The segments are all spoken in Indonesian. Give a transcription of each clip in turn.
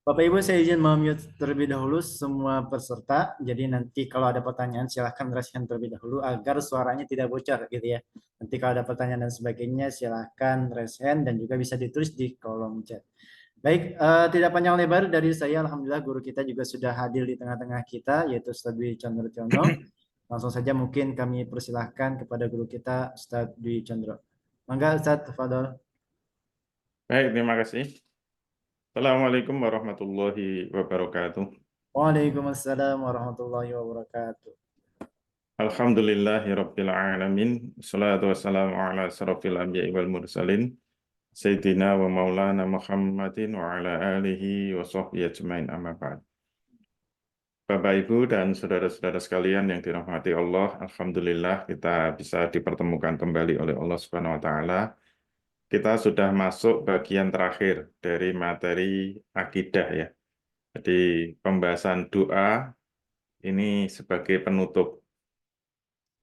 Bapak Ibu, saya izin mute terlebih dahulu semua peserta. Jadi nanti kalau ada pertanyaan silahkan raise hand terlebih dahulu agar suaranya tidak bocor gitu ya. Nanti kalau ada pertanyaan dan sebagainya silahkan raise hand dan juga bisa ditulis di kolom chat. Baik, tidak panjang lebar dari saya. Alhamdulillah guru kita juga sudah hadir di tengah-tengah kita yaitu Ustadz Dwi Chandra Tiono. Langsung saja mungkin kami persilahkan kepada guru kita Ustadz Dwi Chandra. Mangga Ustadz, tafadhol. Baik, terima kasih. Assalamualaikum warahmatullahi wabarakatuh. Waalaikumsalam warahmatullahi wabarakatuh. Alhamdulillahi rabbil alamin. Wassalatu wassalamu ala asrafil anbiya'i wal mursalin. Sayyidina wa maulana Muhammadin wa ala alihi wa sahbihi ajmain amma ba'd. Bapak, Ibu, dan saudara-saudara sekalian yang dirahmati Allah, Alhamdulillah kita bisa dipertemukan kembali oleh Allah Subhanahu wa Ta'ala. Kita sudah masuk bagian terakhir dari materi akidah ya. Jadi pembahasan doa ini sebagai penutup.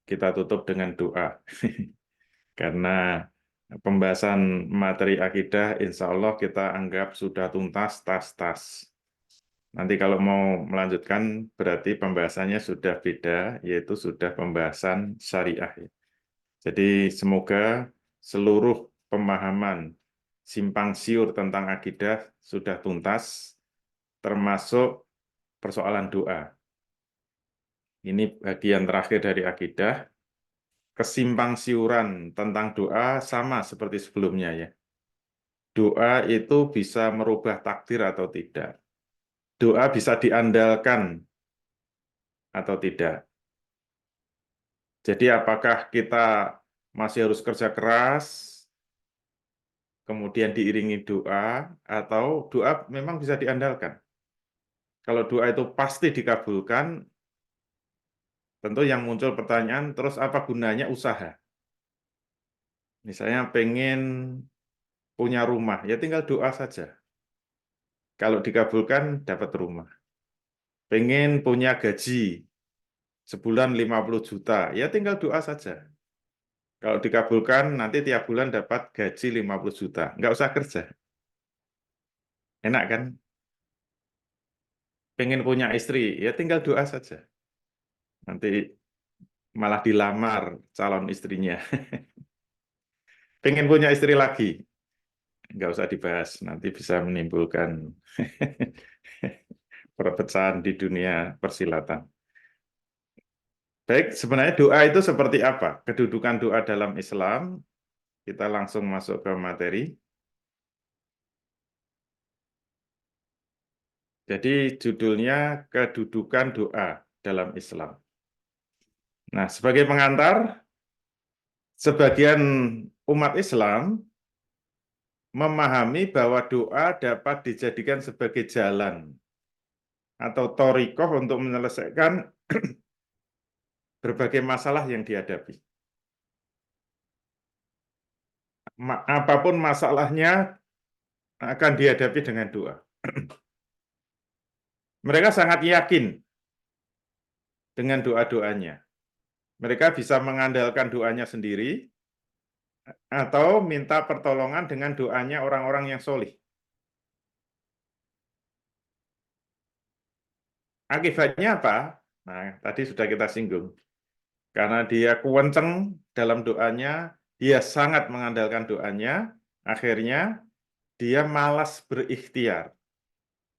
Kita tutup dengan doa. Karena pembahasan materi akidah, insya Allah kita anggap sudah tuntas, tas-tas. Nanti kalau mau melanjutkan, berarti pembahasannya sudah beda, yaitu sudah pembahasan syariah. Jadi semoga seluruh pemahaman simpang siur tentang akidah sudah tuntas, termasuk persoalan doa. Ini bagian terakhir dari akidah. Kesimpang siuran tentang doa sama seperti sebelumnya ya. Doa itu bisa merubah takdir atau tidak. Doa bisa diandalkan atau tidak. Jadi apakah kita masih harus kerja keras, kemudian diiringi doa, atau doa memang bisa diandalkan. Kalau doa itu pasti dikabulkan, tentu yang muncul pertanyaan, terus apa gunanya usaha? Misalnya pengen punya rumah, ya tinggal doa saja. Kalau dikabulkan, dapat rumah. Pengen punya gaji sebulan 50 juta, ya tinggal doa saja. Kalau dikabulkan, nanti tiap bulan dapat gaji 50 juta. Nggak usah kerja. Enak kan? Pengen punya istri, ya tinggal doa saja. Nanti malah dilamar calon istrinya. Pengen punya istri lagi, nggak usah dibahas. Nanti bisa menimbulkan perpecahan di dunia persilatan. Baik, sebenarnya doa itu seperti apa? Kedudukan doa dalam Islam, kita langsung masuk ke materi. Jadi judulnya kedudukan doa dalam Islam. Nah, sebagai pengantar, sebagian umat Islam memahami bahwa doa dapat dijadikan sebagai jalan atau thoriqoh untuk menyelesaikan berbagai masalah yang dihadapi. Apapun masalahnya akan dihadapi dengan doa. Mereka sangat yakin dengan doa-doanya. Mereka bisa mengandalkan doanya sendiri atau minta pertolongan dengan doanya orang-orang yang solih. Akibatnya apa? Nah, tadi sudah kita singgung. Karena dia kuwenceng dalam doanya, dia sangat mengandalkan doanya, akhirnya dia malas berikhtiar,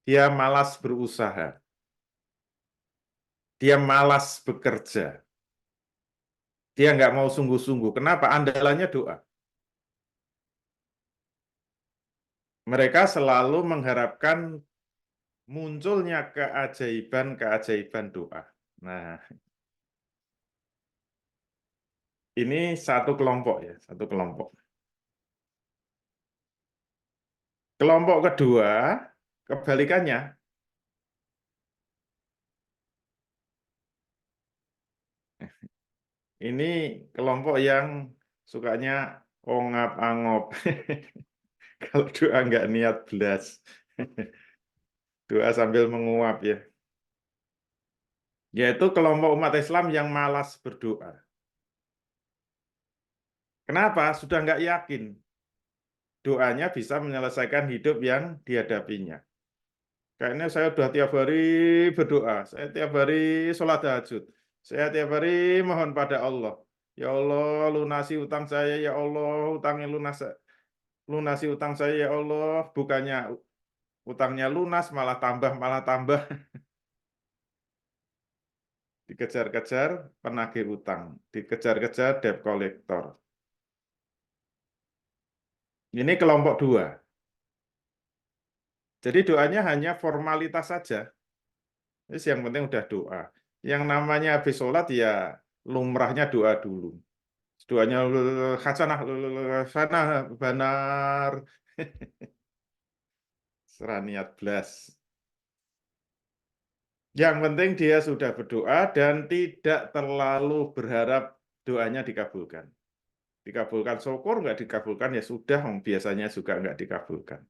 dia malas berusaha, dia malas bekerja, dia nggak mau sungguh-sungguh. Kenapa? Andalannya doa. Mereka selalu mengharapkan munculnya keajaiban-keajaiban doa. Nah, ini satu kelompok ya, satu kelompok. Kelompok kedua, kebalikannya. Ini kelompok yang sukanya ongap-angop. Kalau doa nggak niat belas. Doa sambil menguap ya. Yaitu kelompok umat Islam yang malas berdoa. Kenapa? Sudah nggak yakin doanya bisa menyelesaikan hidup yang dihadapinya. Kayaknya saya udah tiap hari berdoa, saya tiap hari sholat tahajud, saya tiap hari mohon pada Allah. Ya Allah, lunasi utang saya, ya Allah, utangnya lunasi utang saya, ya Allah. Bukannya utangnya lunas, malah tambah. Dikejar-kejar penagih utang, dikejar-kejar debt collector. Ini kelompok dua. Jadi doanya hanya formalitas saja. Jadi yang penting udah doa. Yang namanya habis sholat ya lumrahnya doa dulu. Doanya hasanah, hasanah, benar. Seraniat blas. Yang penting dia sudah berdoa dan tidak terlalu berharap doanya dikabulkan. Dikabulkan syukur, nggak dikabulkan ya sudah, biasanya juga nggak dikabulkan.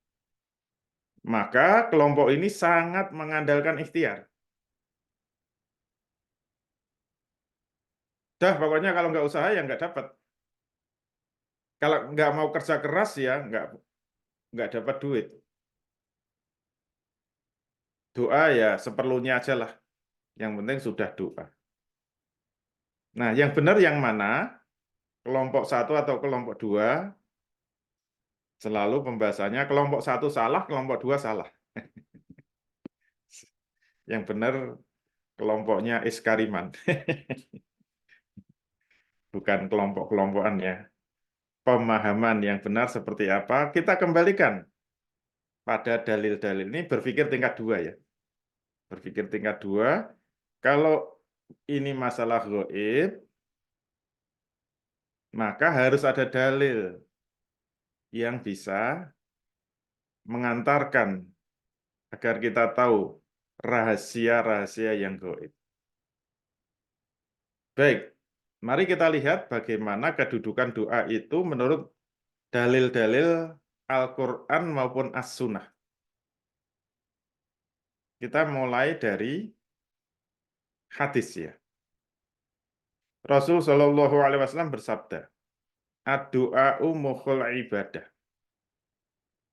Maka kelompok ini sangat mengandalkan ikhtiar. Dah pokoknya kalau nggak usaha ya nggak dapat. Kalau nggak mau kerja keras ya nggak dapat duit. Doa ya seperlunya aja lah. Yang penting sudah doa. Nah, yang benar yang mana? Kelompok satu atau kelompok dua? Selalu pembahasannya kelompok satu salah, kelompok dua salah. Yang benar kelompoknya Iskariman. Bukan kelompok-kelompokan ya. Pemahaman yang benar seperti apa? Kita kembalikan pada dalil-dalil ini, berpikir tingkat dua ya. Berpikir tingkat dua, kalau ini masalah gaib, maka harus ada dalil yang bisa mengantarkan agar kita tahu rahasia-rahasia yang gaib. Baik, mari kita lihat bagaimana kedudukan doa itu menurut dalil-dalil Al-Quran maupun As-Sunnah. Kita mulai dari hadis ya. Rasul Shallallahu Alaihi Wasallam bersabda, "Ad-du'a'u mukhul ibadah."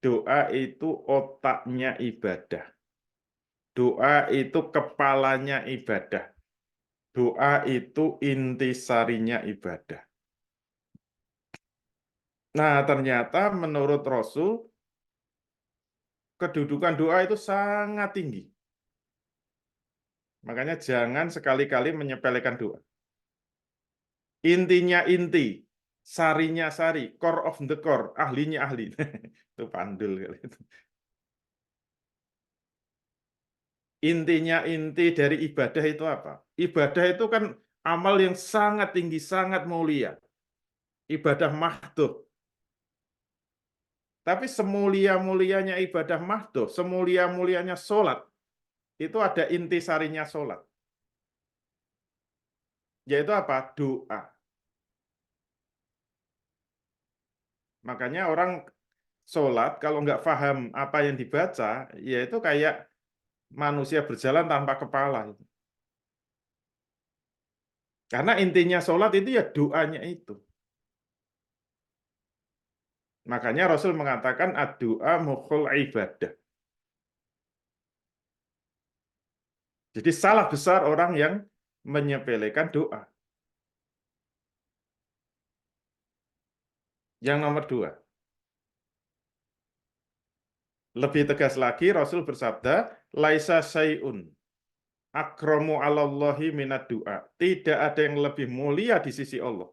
Doa itu otaknya ibadah. Doa itu kepalanya ibadah. Doa itu intisarinya ibadah. Nah, ternyata menurut Rasul, kedudukan doa itu sangat tinggi. Makanya jangan sekali-kali menyepelekan doa. Intinya inti, sarinya sari, core of the core, ahlinya ahli. Itu pandul kali itu. Intinya inti dari ibadah itu apa? Ibadah itu kan amal yang sangat tinggi, sangat mulia. Ibadah mahdoh. Tapi semulia-mulianya ibadah mahdoh, semulia-mulianya sholat, itu ada intisarinya sholat. Yaitu apa? Doa. Makanya orang sholat, kalau nggak paham apa yang dibaca, ya itu kayak manusia berjalan tanpa kepala. Karena intinya sholat itu ya doanya itu. Makanya Rasul mengatakan ad-du'a mukhul ibadah. Jadi salah besar orang yang menyepelekan doa. Yang nomor dua, lebih tegas lagi Rasul bersabda, laisa syai'un akramu 'alallahi minad du'a. Tidak ada yang lebih mulia di sisi Allah.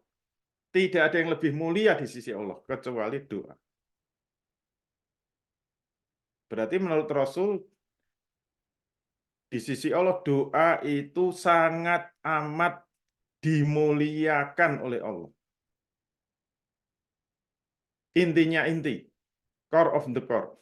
Tidak ada yang lebih mulia di sisi Allah kecuali doa. Berarti menurut Rasul di sisi Allah doa itu sangat amat dimuliakan oleh Allah. Intinya inti, core of the core.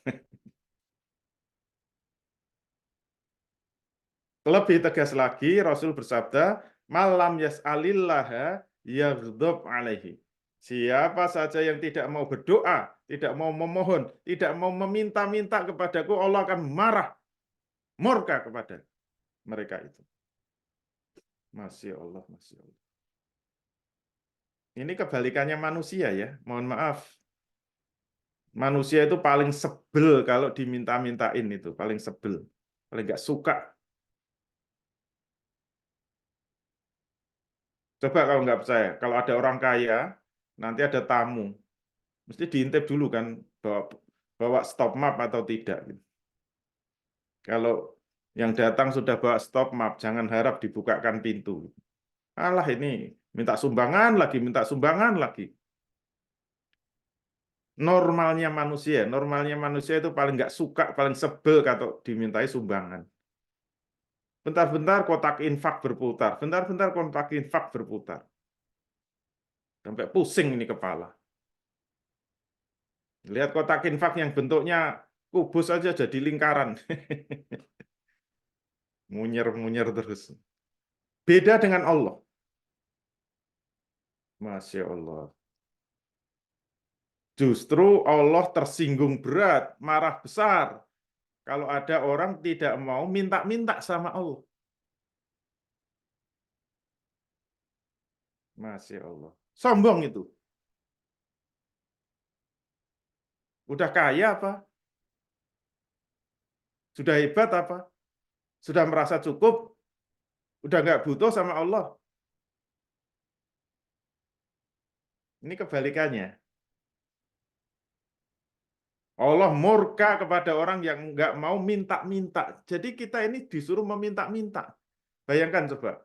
Lebih tegas lagi Rasul bersabda, malam yas'alillaha yaghdab alaihi. Siapa saja yang tidak mau berdoa, tidak mau memohon, tidak mau meminta-minta kepadaku, Allah akan marah, murka kepada mereka itu. Masya Allah, Masya Allah. Ini kebalikannya manusia ya, mohon maaf. Manusia itu paling sebel kalau diminta-mintain itu, paling sebel. paling nggak suka. Coba kalau nggak percaya, kalau ada orang kaya, nanti ada tamu, mesti diintip dulu kan, bawa stop map atau tidak. Kalau yang datang sudah bawa stop map, jangan harap dibukakan pintu. Alah ini minta sumbangan lagi, minta sumbangan lagi. Normalnya manusia itu paling nggak suka, paling sebel kalau dimintai sumbangan. Bentar-bentar kotak infak berputar, bentar-bentar kotak infak berputar. Sampai pusing ini kepala. Lihat kotak infak yang bentuknya kubus aja jadi lingkaran. Munyer-munyer terus. Beda dengan Allah. Masya Allah. Justru Allah tersinggung berat, marah besar. Kalau ada orang tidak mau minta-minta sama Allah. Masya Allah. Sombong itu. Udah kaya apa? Sudah hebat apa? Sudah merasa cukup? Udah nggak butuh sama Allah? Ini kebalikannya. Allah murka kepada orang yang nggak mau minta-minta. Jadi kita ini disuruh meminta-minta. Bayangkan coba,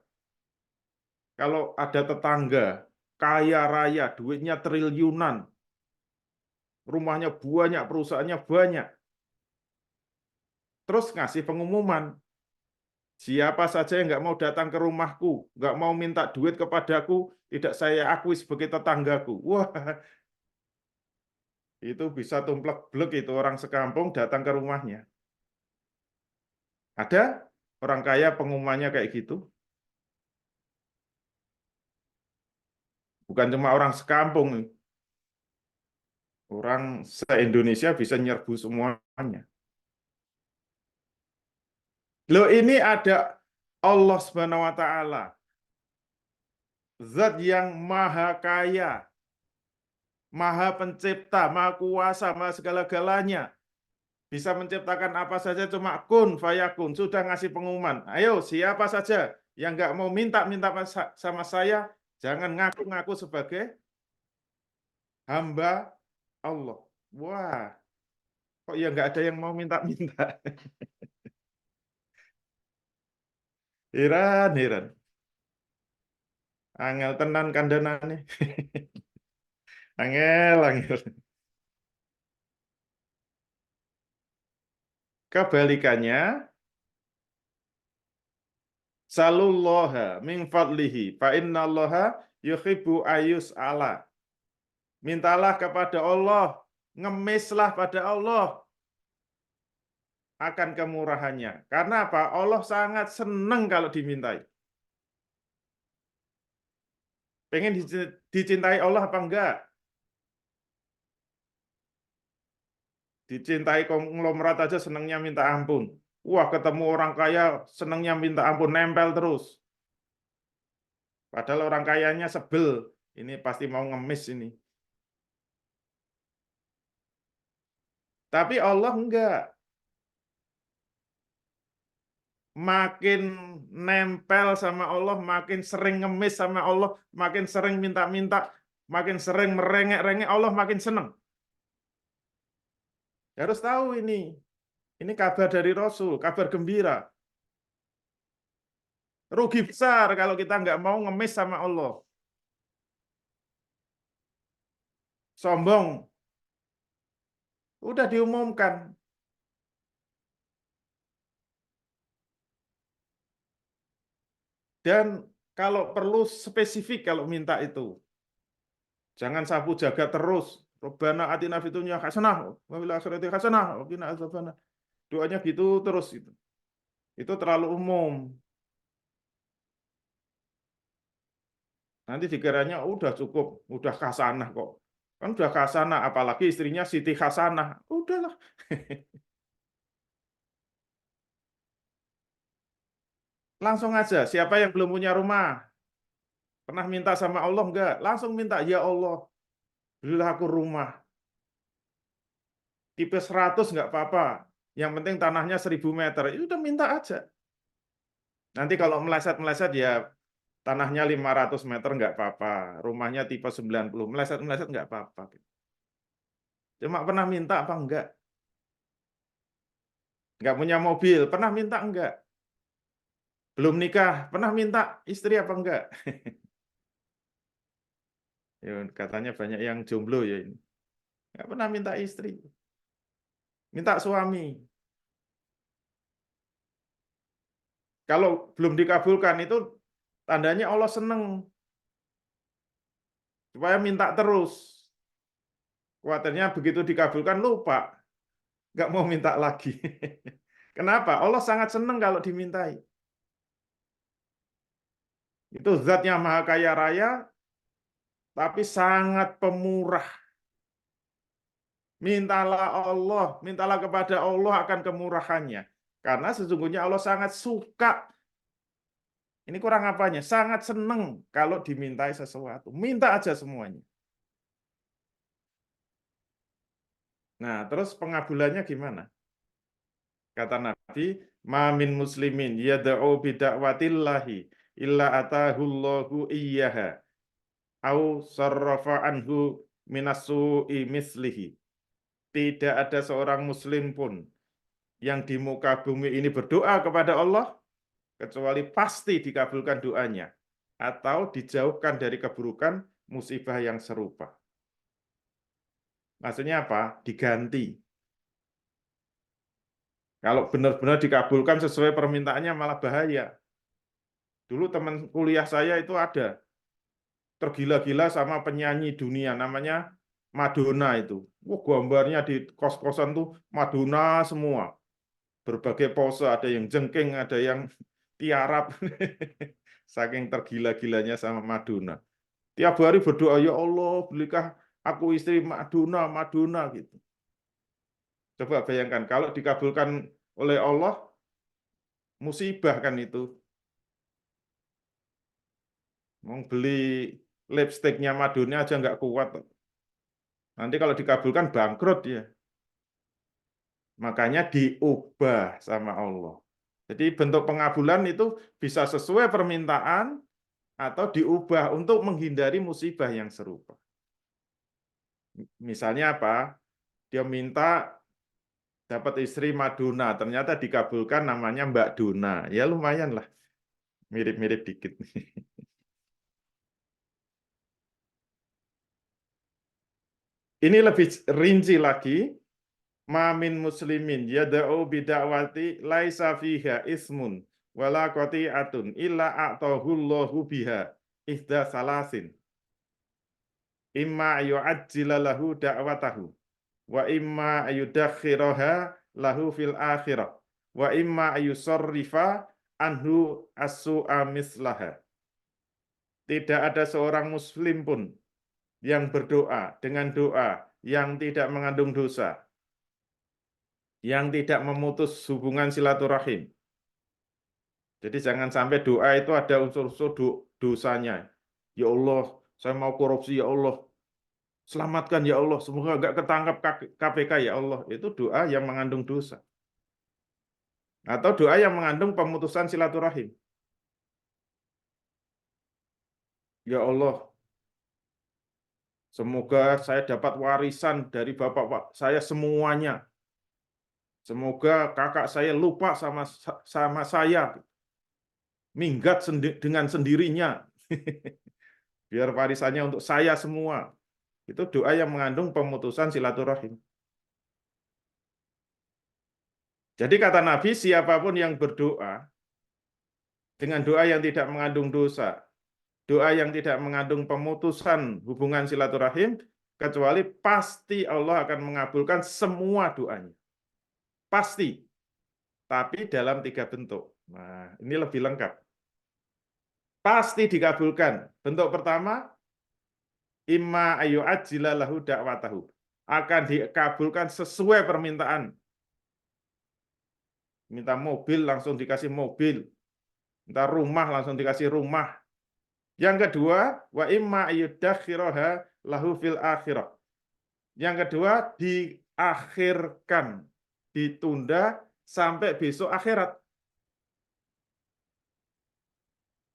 kalau ada tetangga, kaya raya, duitnya triliunan, rumahnya banyak, perusahaannya banyak, terus ngasih pengumuman, siapa saja yang nggak mau datang ke rumahku, nggak mau minta duit kepadaku, tidak saya akui sebagai tetanggaku. Wah, itu bisa tumplek-blek itu orang sekampung datang ke rumahnya. Ada orang kaya pengumumannya kayak gitu? Bukan cuma orang sekampung, orang se-Indonesia bisa nyerbu semuanya. Loh ini ada Allah Subhanahu wa taala. Zat yang maha kaya, maha pencipta, maha kuasa, maha segala-galanya. Bisa menciptakan apa saja cuma kun fayakun. Sudah ngasih pengumuman. Ayo siapa saja yang nggak mau minta-minta sama saya, jangan ngaku-ngaku sebagai hamba Allah. Wah, kok ya nggak ada yang mau minta-minta. Heran, heran. Angel tenan kandhanane. Angel, angel. Kebalikannya, salullaha min fadlihi fa innallaha yuhibbu ayus ala. Mintalah kepada Allah, ngemislah pada Allah akan kemurahannya. Karena apa? Allah sangat senang kalau dimintai. Pengen dicintai Allah apa enggak? Dicintai konglomerat aja senangnya minta ampun. Wah, ketemu orang kaya senangnya minta ampun, nempel terus. Padahal orang kayanya sebel. Ini pasti mau ngemis ini. Tapi Allah enggak. Makin nempel sama Allah, makin sering ngemis sama Allah, makin sering minta-minta, makin sering merengek-rengek, Allah makin senang. Harus tahu ini. Ini kabar dari Rasul, kabar gembira. Rugi besar kalau kita nggak mau ngemis sama Allah. Sombong. Udah diumumkan. Dan kalau perlu spesifik kalau minta itu. Jangan sapu jaga terus. Rabbana atina fid dunya hasanah wa fil akhirati hasanah wa qina adzabannar. Doanya gitu terus itu. Itu terlalu umum. Nanti dikiranya udah cukup, udah khasanah kok. Kan udah khasanah, apalagi istrinya Siti Khasanah. Udahlah. Langsung aja, siapa yang belum punya rumah? Pernah minta sama Allah enggak? Langsung minta, ya Allah, belilah aku rumah. Tipe 100 enggak apa-apa. yang penting tanahnya 1000 meter, itu udah minta aja. Nanti kalau meleset-meleset ya tanahnya 500 meter nggak apa-apa, rumahnya tipe 90, meleset-meleset nggak apa-apa. Cuma pernah minta apa enggak? Nggak punya mobil, pernah minta enggak? Belum nikah, pernah minta istri apa enggak? Ya, katanya banyak yang jomblo ya ini. Nggak pernah minta istri, minta suami. Kalau belum dikabulkan itu tandanya Allah seneng, supaya minta terus. Khawatirnya begitu dikabulkan lupa, nggak mau minta lagi. Kenapa? Allah sangat senang kalau dimintai. Itu zat yang maha kaya raya, tapi sangat pemurah. Mintalah kepada Allah akan kemurahannya. Karena sesungguhnya Allah sangat suka. Ini kurang apanya? Sangat senang kalau dimintai sesuatu. Minta aja semuanya. Nah, terus pengabulannya gimana? Kata Nabi, ma min muslimin yad'u bida'watillahi illa atahullahu iyyaha au sarrafa anhu minasu'i mislihi. Tidak ada seorang muslim pun yang di muka bumi ini berdoa kepada Allah kecuali pasti dikabulkan doanya atau dijauhkan dari keburukan musibah yang serupa. Maksudnya apa? Diganti. Kalau benar-benar dikabulkan sesuai permintaannya malah bahaya. Dulu teman kuliah saya itu ada tergila-gila sama penyanyi dunia namanya Madonna itu. Wah, gambarnya di kos-kosan tuh Madonna semua. Berbagai pose, ada yang jengking, ada yang tiarap. Saking tergila-gilanya sama Madonna. Tiap hari berdoa, ya Allah, belikah aku istri Madonna, Madonna gitu. Coba bayangkan kalau dikabulkan oleh Allah, musibah kan itu. Mau beli lipstiknya Madonna aja nggak kuat. Nanti kalau dikabulkan bangkrut ya. Makanya diubah sama Allah. Jadi bentuk pengabulan itu bisa sesuai permintaan atau diubah untuk menghindari musibah yang serupa. Misalnya apa? Dia minta dapat istri Madonna, ternyata dikabulkan namanya Mbak Dona. Ya lumayan lah, mirip-mirip dikit. Ini lebih rinci lagi. Ma min muslimin yad'u bid'awati laisa fiha ismun wala qati'atun illa a'tahullahu biha ihda salasin. Imma yu'ajjila lahu da'watahu wa imma ayudakhiraha lahu fil akhirah wa imma ayusarrifa anhu as-su'a mislaha. Tidak ada seorang muslim pun yang berdoa dengan doa yang tidak mengandung dosa, yang tidak memutus hubungan silaturahim. Jadi jangan sampai doa itu ada unsur-unsur dosanya. Ya Allah, saya mau korupsi, ya Allah. Selamatkan ya Allah, semoga nggak ketangkap KPK ya Allah. Itu doa yang mengandung dosa. Atau doa yang mengandung pemutusan silaturahim. Ya Allah, semoga saya dapat warisan dari bapak saya semuanya. Semoga kakak saya lupa sama saya. Minggat dengan sendirinya. Biar warisannya untuk saya semua. Itu doa yang mengandung pemutusan silaturahim. Jadi kata Nabi, siapapun yang berdoa dengan doa yang tidak mengandung dosa, doa yang tidak mengandung pemutusan hubungan silaturahim, kecuali pasti Allah akan mengabulkan semua doanya. Pasti. Tapi dalam 3 bentuk. Nah, ini lebih lengkap. Pasti dikabulkan. Bentuk pertama, imma ayu ajila lahu da'watahu. Akan dikabulkan sesuai permintaan. Minta mobil, langsung dikasih mobil. Minta rumah, langsung dikasih rumah. Yang kedua, wa imma ayyudakhiraha lahu fil akhirah. Yang kedua, diakhirkan, ditunda sampai besok akhirat.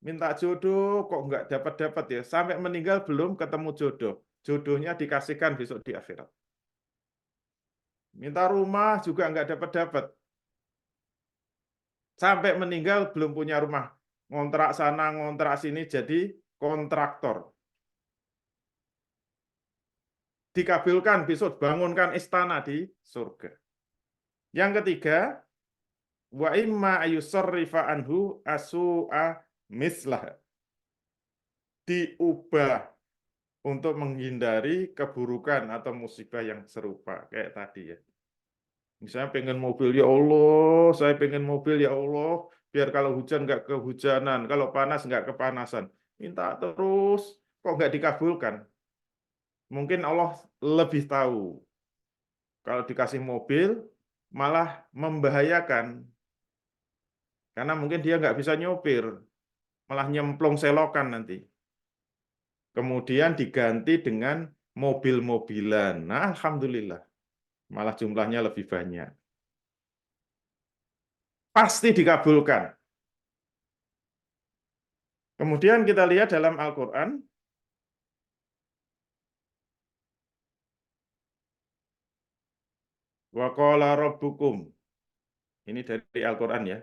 Minta jodoh kok nggak dapat-dapat ya, sampai meninggal belum ketemu jodoh. Jodohnya dikasihkan besok di akhirat. Minta rumah juga nggak dapat-dapat. Sampai meninggal belum punya rumah. Ngontrak sana, ngontrak sini, jadi kontraktor. Dikabulkan besok bangunkan istana di surga. Yang ketiga, wa imma ayusarrifa anhu asu'a mislah. Diubah untuk menghindari keburukan atau musibah yang serupa kayak tadi ya. Misalnya pengen mobil, ya Allah, saya pengen mobil, ya Allah, biar kalau hujan nggak kehujanan, kalau panas nggak kepanasan. Minta terus, kok nggak dikabulkan? Mungkin Allah lebih tahu. Kalau dikasih mobil, malah membahayakan. Karena mungkin dia nggak bisa nyopir, malah nyemplung selokan nanti. Kemudian diganti dengan mobil-mobilan. Nah, alhamdulillah, malah jumlahnya lebih banyak. Pasti dikabulkan. Kemudian kita lihat dalam Al-Quran, wa qala rabbukum. Ini dari Al-Quran ya.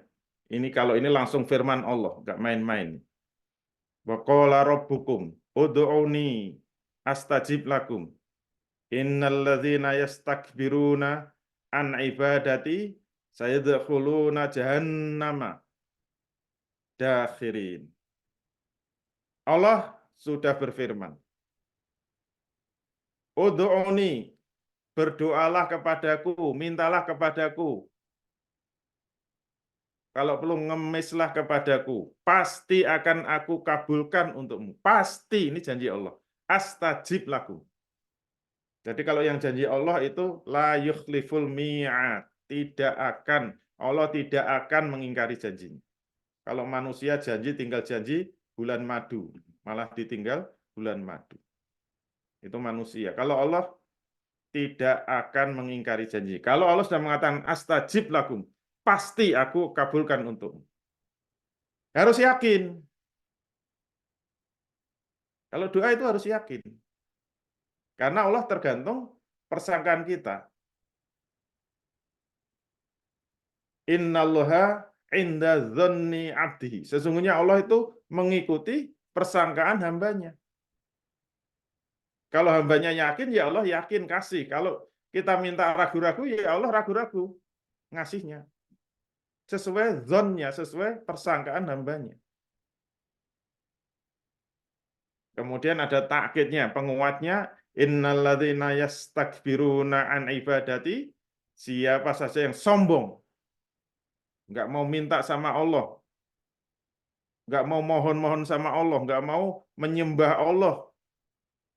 Ini kalau ini langsung firman Allah, nggak main-main. Wa qala rabbukum ud'uni astajib lakum. Innalladzina yastakbiruna an ibadati sayadkhuluna jahannama dakhirin. Allah sudah berfirman, ud'uni, berdoalah kepadaku, mintalah kepadaku. Kalau perlu ngemislah kepadaku, pasti akan aku kabulkan untukmu. Pasti, ini janji Allah. Astajib lakum. Jadi kalau yang janji Allah itu la yukhliful mi'ad, Allah tidak akan mengingkari janjinya. Kalau manusia janji tinggal janji bulan madu, malah ditinggal bulan madu. Itu manusia. Kalau Allah tidak akan mengingkari janji. Kalau Allah sudah mengatakan astajib lakum, pasti aku kabulkan untukmu. Harus yakin. Kalau doa itu harus yakin. Karena Allah tergantung persangkaan kita. Innallaha inda dzanni abdihi. Sesungguhnya Allah itu mengikuti persangkaan hambanya. Kalau hambanya yakin, ya Allah yakin kasih. Kalau kita minta ragu-ragu, ya Allah ragu-ragu ngasihnya. Sesuai zonnya, sesuai persangkaan hambanya. Kemudian ada takkidnya, penguatnya, innalladzina yastakbiruna an ibadati, siapa saja yang sombong, nggak mau minta sama Allah, nggak mau mohon-mohon sama Allah, nggak mau menyembah Allah,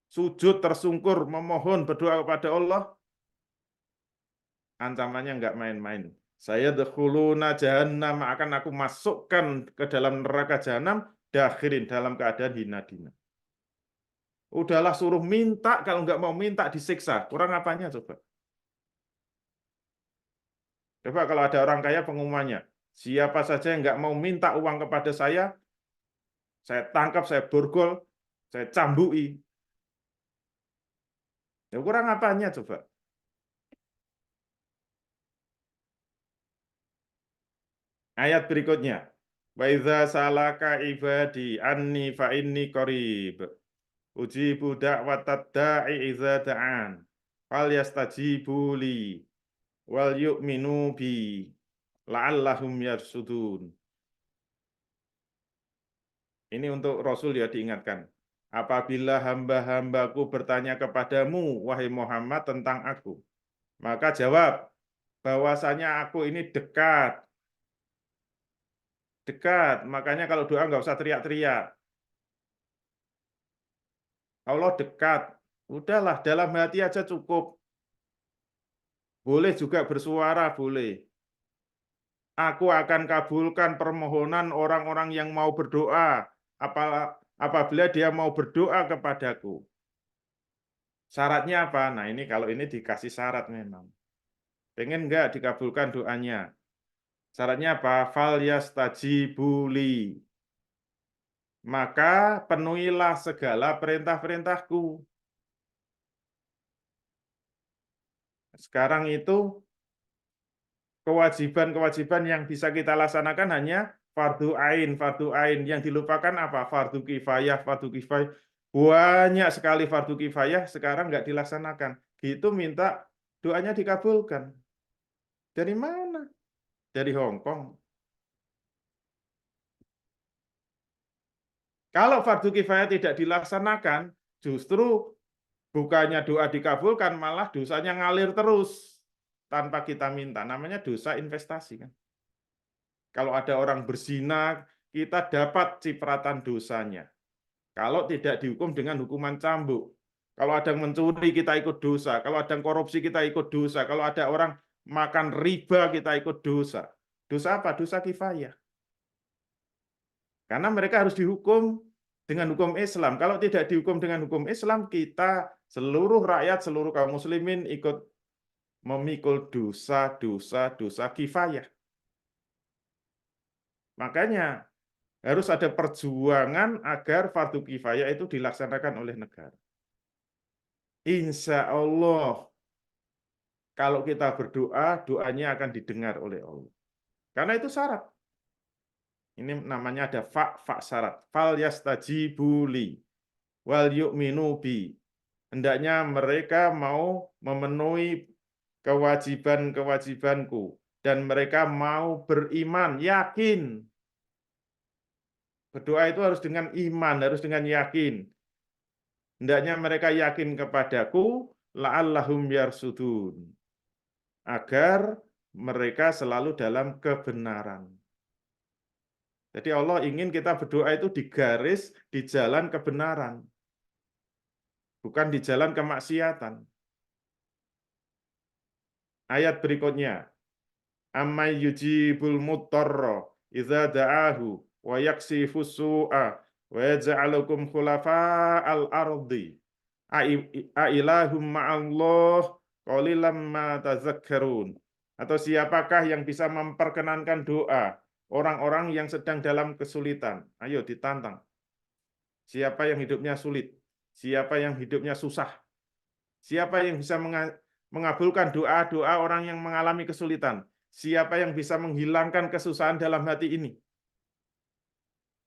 sujud tersungkur, memohon, berdoa kepada Allah, ancamannya nggak main-main. Saya dakhuluna jahannam, akan aku masukkan ke dalam neraka jahanam, dakhirin, dalam keadaan hina-dina. Udahlah suruh minta, kalau nggak mau minta disiksa. Kurang apanya coba? Coba kalau ada orang kaya pengumumannya, siapa saja yang nggak mau minta uang kepada saya tangkap, saya borgol, saya cambui. Ya kurang apanya coba? Ayat berikutnya. Wa idza salaka ibadi anni fa inni qarib. Ujibu da'watad da'i idza da'an. Falyastajibu li wal yu'minu bi la'allahum yarsudun. Ini untuk Rasul ya diingatkan. Apabila hamba-hambaku bertanya kepadamu, wahai Muhammad, tentang aku, maka jawab bahwasanya aku ini dekat. Dekat, makanya kalau doa nggak usah teriak-teriak. Allah dekat. Udahlah, dalam hati aja cukup. Boleh juga bersuara, boleh. Aku akan kabulkan permohonan orang-orang yang mau berdoa apabila dia mau berdoa kepadaku. Syaratnya apa? Nah, ini kalau ini dikasih syarat memang. Pengen nggak dikabulkan doanya? Syaratnya apa? Fal yastajibuli. Maka penuhilah segala perintah-perintahku. Sekarang itu kewajiban-kewajiban yang bisa kita laksanakan hanya fardu ain, fardu ain. Yang dilupakan apa? Fardu kifayah, fardu kifayah. Banyak sekali fardu kifayah sekarang nggak dilaksanakan. Gitu minta doanya dikabulkan. Dari mana? Dari Hong Kong. Kalau fardu kifayah tidak dilaksanakan, justru bukannya doa dikabulkan, malah dosanya ngalir terus tanpa kita minta. Namanya dosa investasi kan. Kalau ada orang berzina, kita dapat cipratan dosanya. Kalau tidak dihukum dengan hukuman cambuk. Kalau ada yang mencuri, kita ikut dosa. Kalau ada yang korupsi, kita ikut dosa. Kalau ada orang makan riba, kita ikut dosa. Dosa apa? Dosa kifayah. Karena mereka harus dihukum dengan hukum Islam. Kalau tidak dihukum dengan hukum Islam, kita seluruh rakyat, seluruh kaum muslimin ikut memikul dosa kifayah. Makanya harus ada perjuangan agar fardu kifayah itu dilaksanakan oleh negara. Insya Allah, kalau kita berdoa, doanya akan didengar oleh Allah. Karena itu syarat. Ini namanya ada fa syarat. Fal yastajibuli wal yu'minu bi. Hendaknya mereka mau memenuhi kewajiban-kewajibanku dan mereka mau beriman, yakin. Berdoa itu harus dengan iman, harus dengan yakin. Hendaknya mereka yakin kepadaku, la'allahum yarsudun. Agar mereka selalu dalam kebenaran. Jadi Allah ingin kita berdoa itu di garis, di jalan kebenaran. Bukan di jalan kemaksiatan. Ayat berikutnya. Amay yujibul muttarra idza da'ahu wa yaksifus su'a wa yaj'alukum khulafa'al ardi. Ailahum ma'allah qalilam ma tazakkarun. Atau siapakah yang bisa memperkenankan doa orang-orang yang sedang dalam kesulitan? Ayo ditantang. Siapa yang hidupnya sulit? Siapa yang hidupnya susah? Siapa yang bisa mengabulkan doa-doa orang yang mengalami kesulitan? Siapa yang bisa menghilangkan kesusahan dalam hati ini?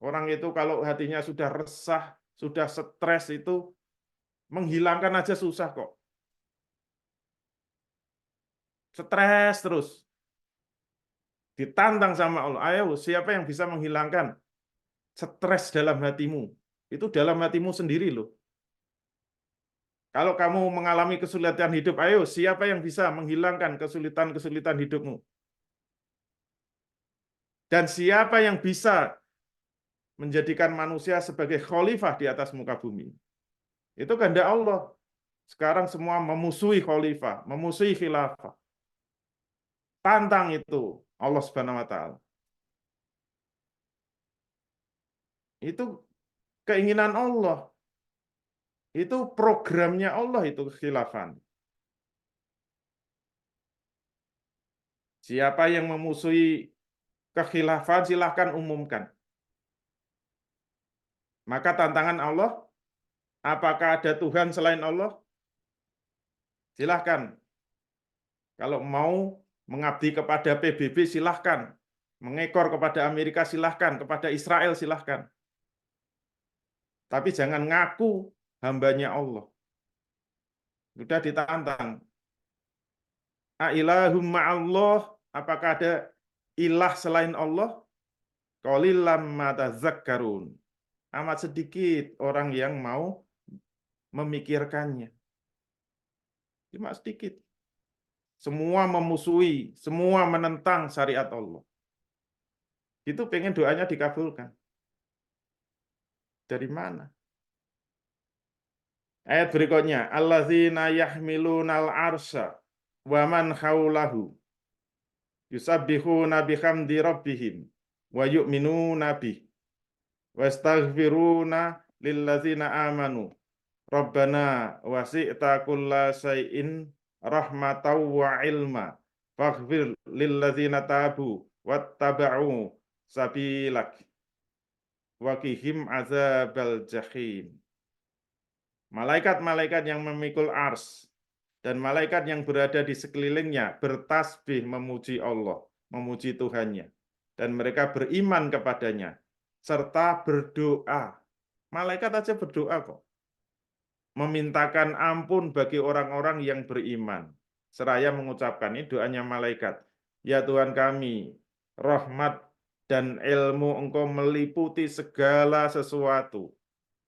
Orang itu kalau hatinya sudah resah, sudah stres itu, menghilangkan aja susah kok. Stres terus. Ditantang sama Allah. Ayo, siapa yang bisa menghilangkan stres dalam hatimu? Itu dalam hatimu sendiri loh. Kalau kamu mengalami kesulitan hidup, ayo, siapa yang bisa menghilangkan kesulitan-kesulitan hidupmu? Dan siapa yang bisa menjadikan manusia sebagai khalifah di atas muka bumi? Itu kehendak Allah. Sekarang semua memusuhi khalifah, memusuhi khilafah. Tantang itu Allah Subhanahu wa taala. Itu keinginan Allah. Itu programnya Allah itu kekhilafan. Siapa yang memusuhi kekhilafan silahkan umumkan. Maka tantangan Allah, apakah ada Tuhan selain Allah? Silahkan. Kalau mau mengabdi kepada PBB silahkan. Mengekor kepada Amerika silahkan. Kepada Israel silahkan. Tapi jangan ngaku hambanya Allah. Sudah ditantang. Ailahum ma'allah, apakah ada ilah selain Allah? Qalilam ma tazakkarun. Amat sedikit orang yang mau memikirkannya. Cuma sedikit. Semua memusuhi, semua menentang syariat Allah. Itu pengen doanya dikabulkan. Dari mana? Ayat berikutnya, allazina yahmilunal arsya wa man haulahu yusabbihuna bihamdi rabbihim wa yu'minuna bih wa astaghfiruna lillazina amanu rabbana wasi'ta kulla syai'in rahmatan wa ilma faghfir lilladzina tabu wattaba'u sabilak wa qihim azabal jahim. Malaikat-malaikat yang memikul ars dan malaikat yang berada di sekelilingnya bertasbih memuji Allah, memuji Tuhannya. Dan mereka beriman kepadanya, serta berdoa. Malaikat aja berdoa kok. Memintakan ampun bagi orang-orang yang beriman. Seraya mengucapkan, ini doanya malaikat. Ya Tuhan kami, rahmat dan ilmu Engkau meliputi segala sesuatu.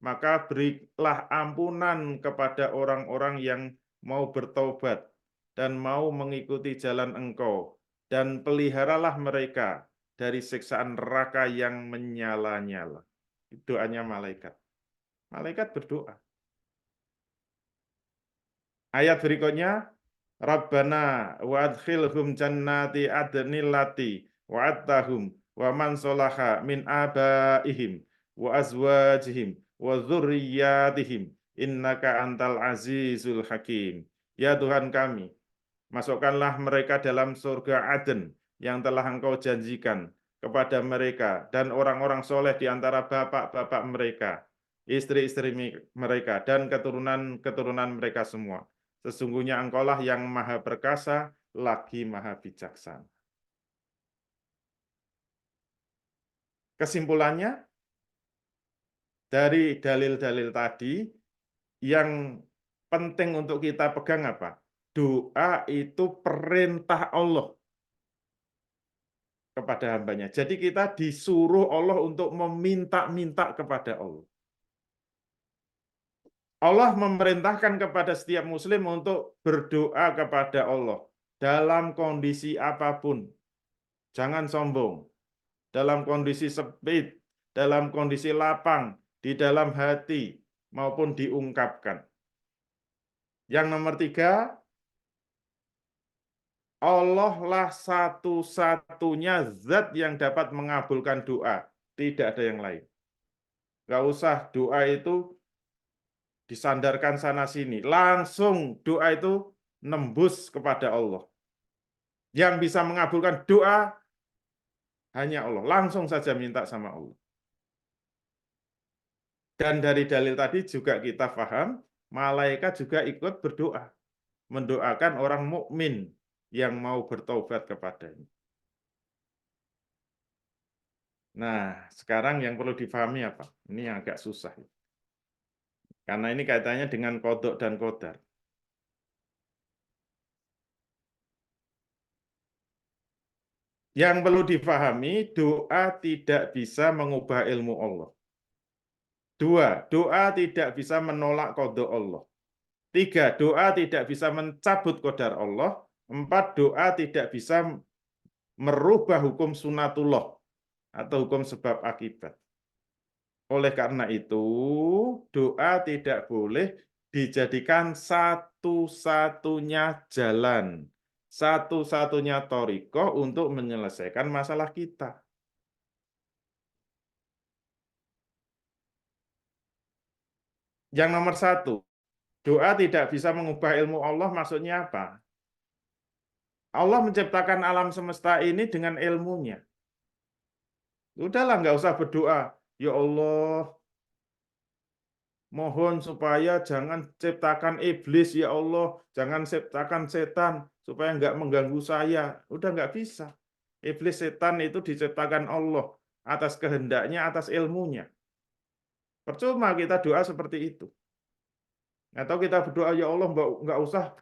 Maka berilah ampunan kepada orang-orang yang mau bertobat dan mau mengikuti jalan Engkau. Dan peliharalah mereka dari siksaan neraka yang menyala-nyala. Doanya malaikat. Malaikat berdoa. Ayat berikutnya, Rabbana wa adkhilhum jannati adnillati wa'adtahum wa man solaha min abaihim wa azwajihim wa dzurriyyatihim innaka antal azizul hakim. Ya Tuhan kami, masukkanlah mereka dalam surga Aden yang telah Engkau janjikan kepada mereka dan orang-orang soleh di antara bapak-bapak mereka, istri-istri mereka, dan keturunan-keturunan mereka semua. Sesungguhnya Engkaulah yang maha perkasa, lagi maha bijaksana. Kesimpulannya, dari dalil-dalil tadi, yang penting untuk kita pegang apa? Doa itu perintah Allah kepada hambanya. Jadi kita disuruh Allah untuk meminta-minta kepada Allah. Allah memerintahkan kepada setiap muslim untuk berdoa kepada Allah dalam kondisi apapun. Jangan sombong. Dalam kondisi sempit, dalam kondisi lapang, di dalam hati, maupun diungkapkan. Yang nomor 3, Allah lah satu-satunya zat yang dapat mengabulkan doa. Tidak ada yang lain. Nggak usah doa itu disandarkan sana-sini. Langsung doa itu nembus kepada Allah. Yang bisa mengabulkan doa hanya Allah. Langsung saja minta sama Allah. Dan dari dalil tadi juga kita paham, malaikat juga ikut berdoa. Mendoakan orang mukmin yang mau bertobat kepadanya. Nah, sekarang yang perlu difahami apa? Ini yang agak susah. Karena ini kaitannya dengan qadha dan qadar. Yang perlu difahami, doa tidak bisa mengubah ilmu Allah. 2, doa tidak bisa menolak qadha Allah. 3, doa tidak bisa mencabut qadar Allah. 4, doa tidak bisa merubah hukum sunatullah atau hukum sebab akibat. Oleh karena itu, doa tidak boleh dijadikan satu-satunya jalan, satu-satunya thariqah untuk menyelesaikan masalah kita. Yang nomor 1, doa tidak bisa mengubah ilmu Allah, maksudnya apa? Allah menciptakan alam semesta ini dengan ilmunya. Udahlah, nggak usah berdoa. Ya Allah, mohon supaya jangan ciptakan iblis, ya Allah. Jangan ciptakan setan, supaya nggak mengganggu saya. Udah nggak bisa. Iblis, setan itu diciptakan Allah atas kehendaknya, atas ilmunya. Percuma kita doa seperti itu. Atau kita berdoa, ya Allah, nggak usah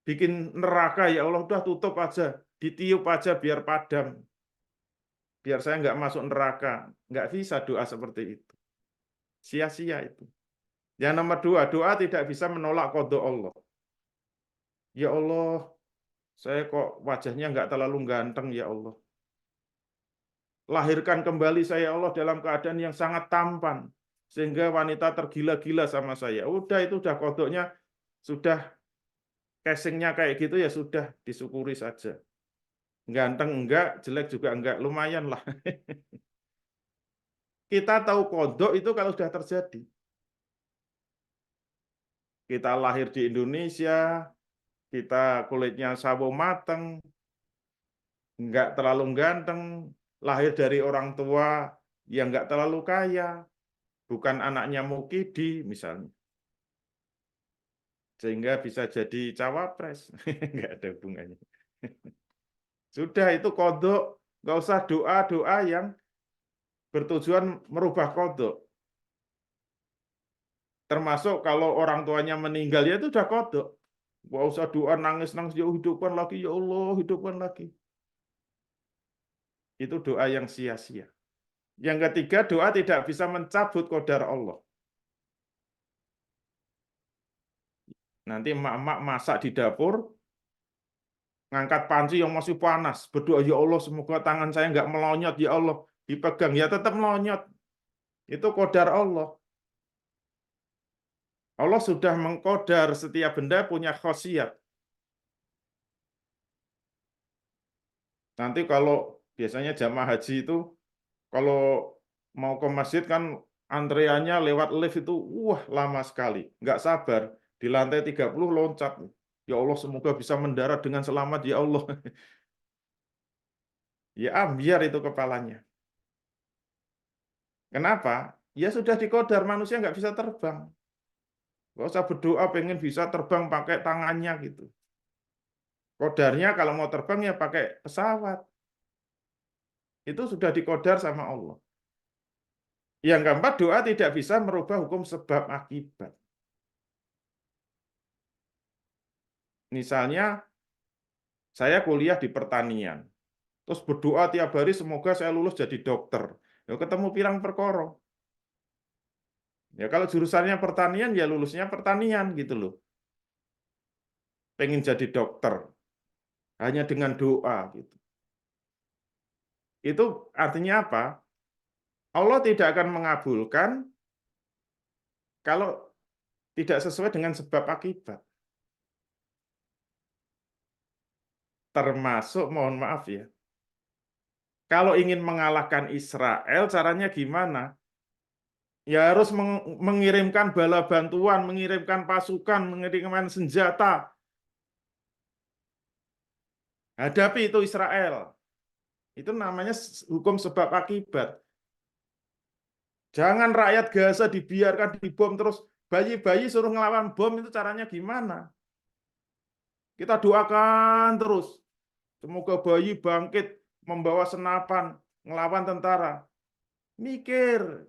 bikin neraka, ya Allah, udah tutup aja. Ditiup aja biar padam. Biar saya nggak masuk neraka. Nggak bisa doa seperti itu. Sia-sia itu. Yang nomor 2, doa tidak bisa menolak qadha Allah. Ya Allah, saya kok wajahnya nggak terlalu ganteng, ya Allah. Lahirkan kembali saya, Allah, dalam keadaan yang sangat tampan. Sehingga wanita tergila-gila sama saya. Udah, itu udah qadhanya, sudah casingnya kayak gitu, ya sudah, disyukuri saja. Ganteng enggak, jelek juga enggak, lumayan lah. Kita tahu qadha itu kalau sudah terjadi. Kita lahir di Indonesia, kita kulitnya sawo mateng, nggak terlalu ganteng, lahir dari orang tua yang nggak terlalu kaya, bukan anaknya Mukidi misalnya, sehingga bisa jadi cawapres, nggak ada hubungannya. Sudah itu kodok, nggak usah doa-doa yang bertujuan merubah kodok. Termasuk kalau orang tuanya meninggal, ya itu udah kodok. Nggak usah doa nangis-nangis, ya hidupkan lagi, ya Allah, hidupkan lagi. Itu doa yang sia-sia. Yang ketiga, doa tidak bisa mencabut qadar Allah. Nanti emak-emak masak di dapur, ngangkat panci yang masih panas, berdoa, ya Allah, semoga tangan saya nggak melonyot, ya Allah, dipegang, ya tetap melonyot. Itu qadar Allah. Allah sudah mengkodar setiap benda punya khasiat. Nanti kalau biasanya jamaah haji itu, kalau mau ke masjid kan antreannya lewat lift itu, wah lama sekali. Nggak sabar, di lantai 30 loncat. Ya Allah, semoga bisa mendarat dengan selamat, ya Allah. Ya ambiar itu kepalanya. Kenapa? Ya sudah dikodar, manusia nggak bisa terbang. Nggak usah berdoa pengen bisa terbang pakai tangannya gitu. Kodarnya kalau mau terbang ya pakai pesawat. Itu sudah dikodar sama Allah. Yang keempat, doa tidak bisa merubah hukum sebab akibat. Misalnya, saya kuliah di pertanian, terus berdoa tiap hari semoga saya lulus jadi dokter. Ya ketemu pirang perkara. Ya kalau jurusannya pertanian, ya lulusnya pertanian gitu loh. Pengen jadi dokter, hanya dengan doa gitu. Itu artinya apa? Allah tidak akan mengabulkan kalau tidak sesuai dengan sebab akibat. Termasuk, mohon maaf ya, kalau ingin mengalahkan Israel, caranya gimana? Ya harus mengirimkan bala bantuan, mengirimkan pasukan, mengirimkan senjata. Hadapi itu Israel. Itu namanya hukum sebab akibat. Jangan rakyat Gaza dibiarkan dibom terus, bayi-bayi suruh ngelawan bom, itu caranya gimana? Kita doakan terus. Semoga bayi bangkit membawa senapan, ngelawan tentara. Mikir.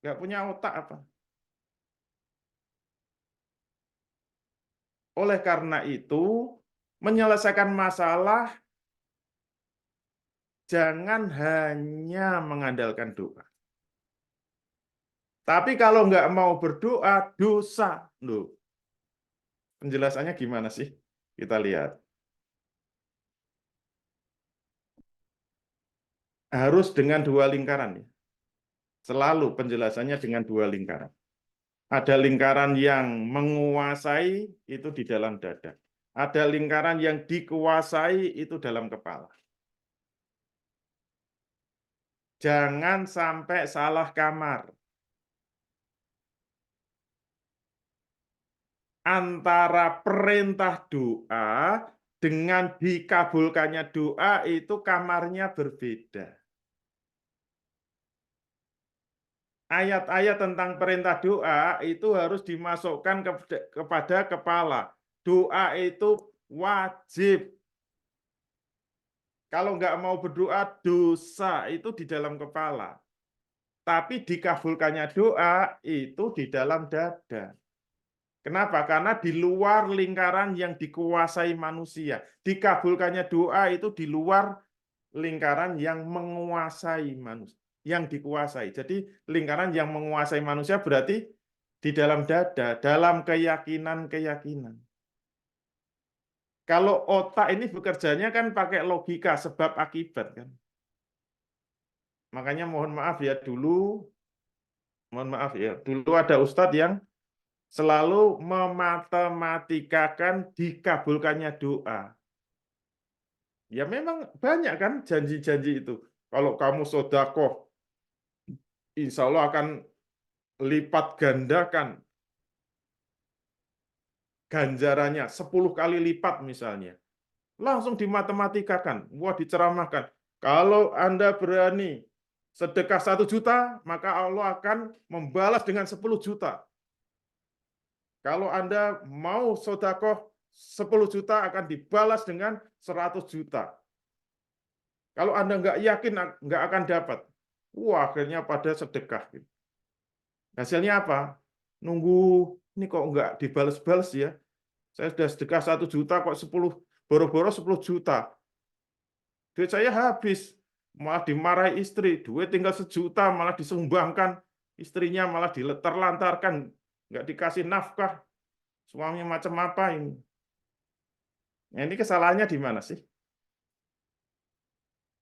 Nggak punya otak apa? Oleh karena itu, menyelesaikan masalah jangan hanya mengandalkan doa. Tapi kalau nggak mau berdoa, dosa. Loh, penjelasannya gimana sih? Kita lihat. Harus dengan dua lingkaran. Selalu penjelasannya dengan dua lingkaran. Ada lingkaran yang menguasai, itu di dalam dada. Ada lingkaran yang dikuasai, itu dalam kepala. Jangan sampai salah kamar. Antara perintah doa dengan dikabulkannya doa itu kamarnya berbeda. Ayat-ayat tentang perintah doa itu harus dimasukkan kepada kepala. Doa itu wajib. Kalau nggak mau berdoa, dosa itu di dalam kepala. Tapi dikabulkannya doa itu di dalam dada. Kenapa? Karena di luar lingkaran yang dikuasai manusia. Dikabulkannya doa itu di luar lingkaran yang menguasai manusia, yang dikuasai. Jadi lingkaran yang menguasai manusia berarti di dalam dada, dalam keyakinan-keyakinan. Kalau otak ini bekerjanya kan pakai logika sebab akibat kan. Makanya mohon maaf ya dulu ada ustadz yang selalu mematematikakan dikabulkannya doa. Ya memang banyak kan janji-janji itu. Kalau kamu sodakoh, insya Allah akan lipat gandakan ganjarannya 10 kali lipat misalnya. Langsung dimatematikkan, wah diceramahkan. Kalau Anda berani sedekah 1 juta, maka Allah akan membalas dengan 10 juta. Kalau Anda mau sedekah 10 juta akan dibalas dengan 100 juta. Kalau Anda nggak yakin, nggak akan dapat. Wah, akhirnya pada sedekah. Hasilnya apa? Nunggu, ini kok nggak dibalas-balas ya? Saya sudah sedekah 1 juta, kok 10, boro-boro 10 juta. Duit saya habis, malah dimarahi istri. Duit tinggal 1 juta, malah disumbangkan. Istrinya malah diletar-lantarkan, nggak dikasih nafkah. Suaminya macam apa ini? Nah, ini kesalahannya di mana sih?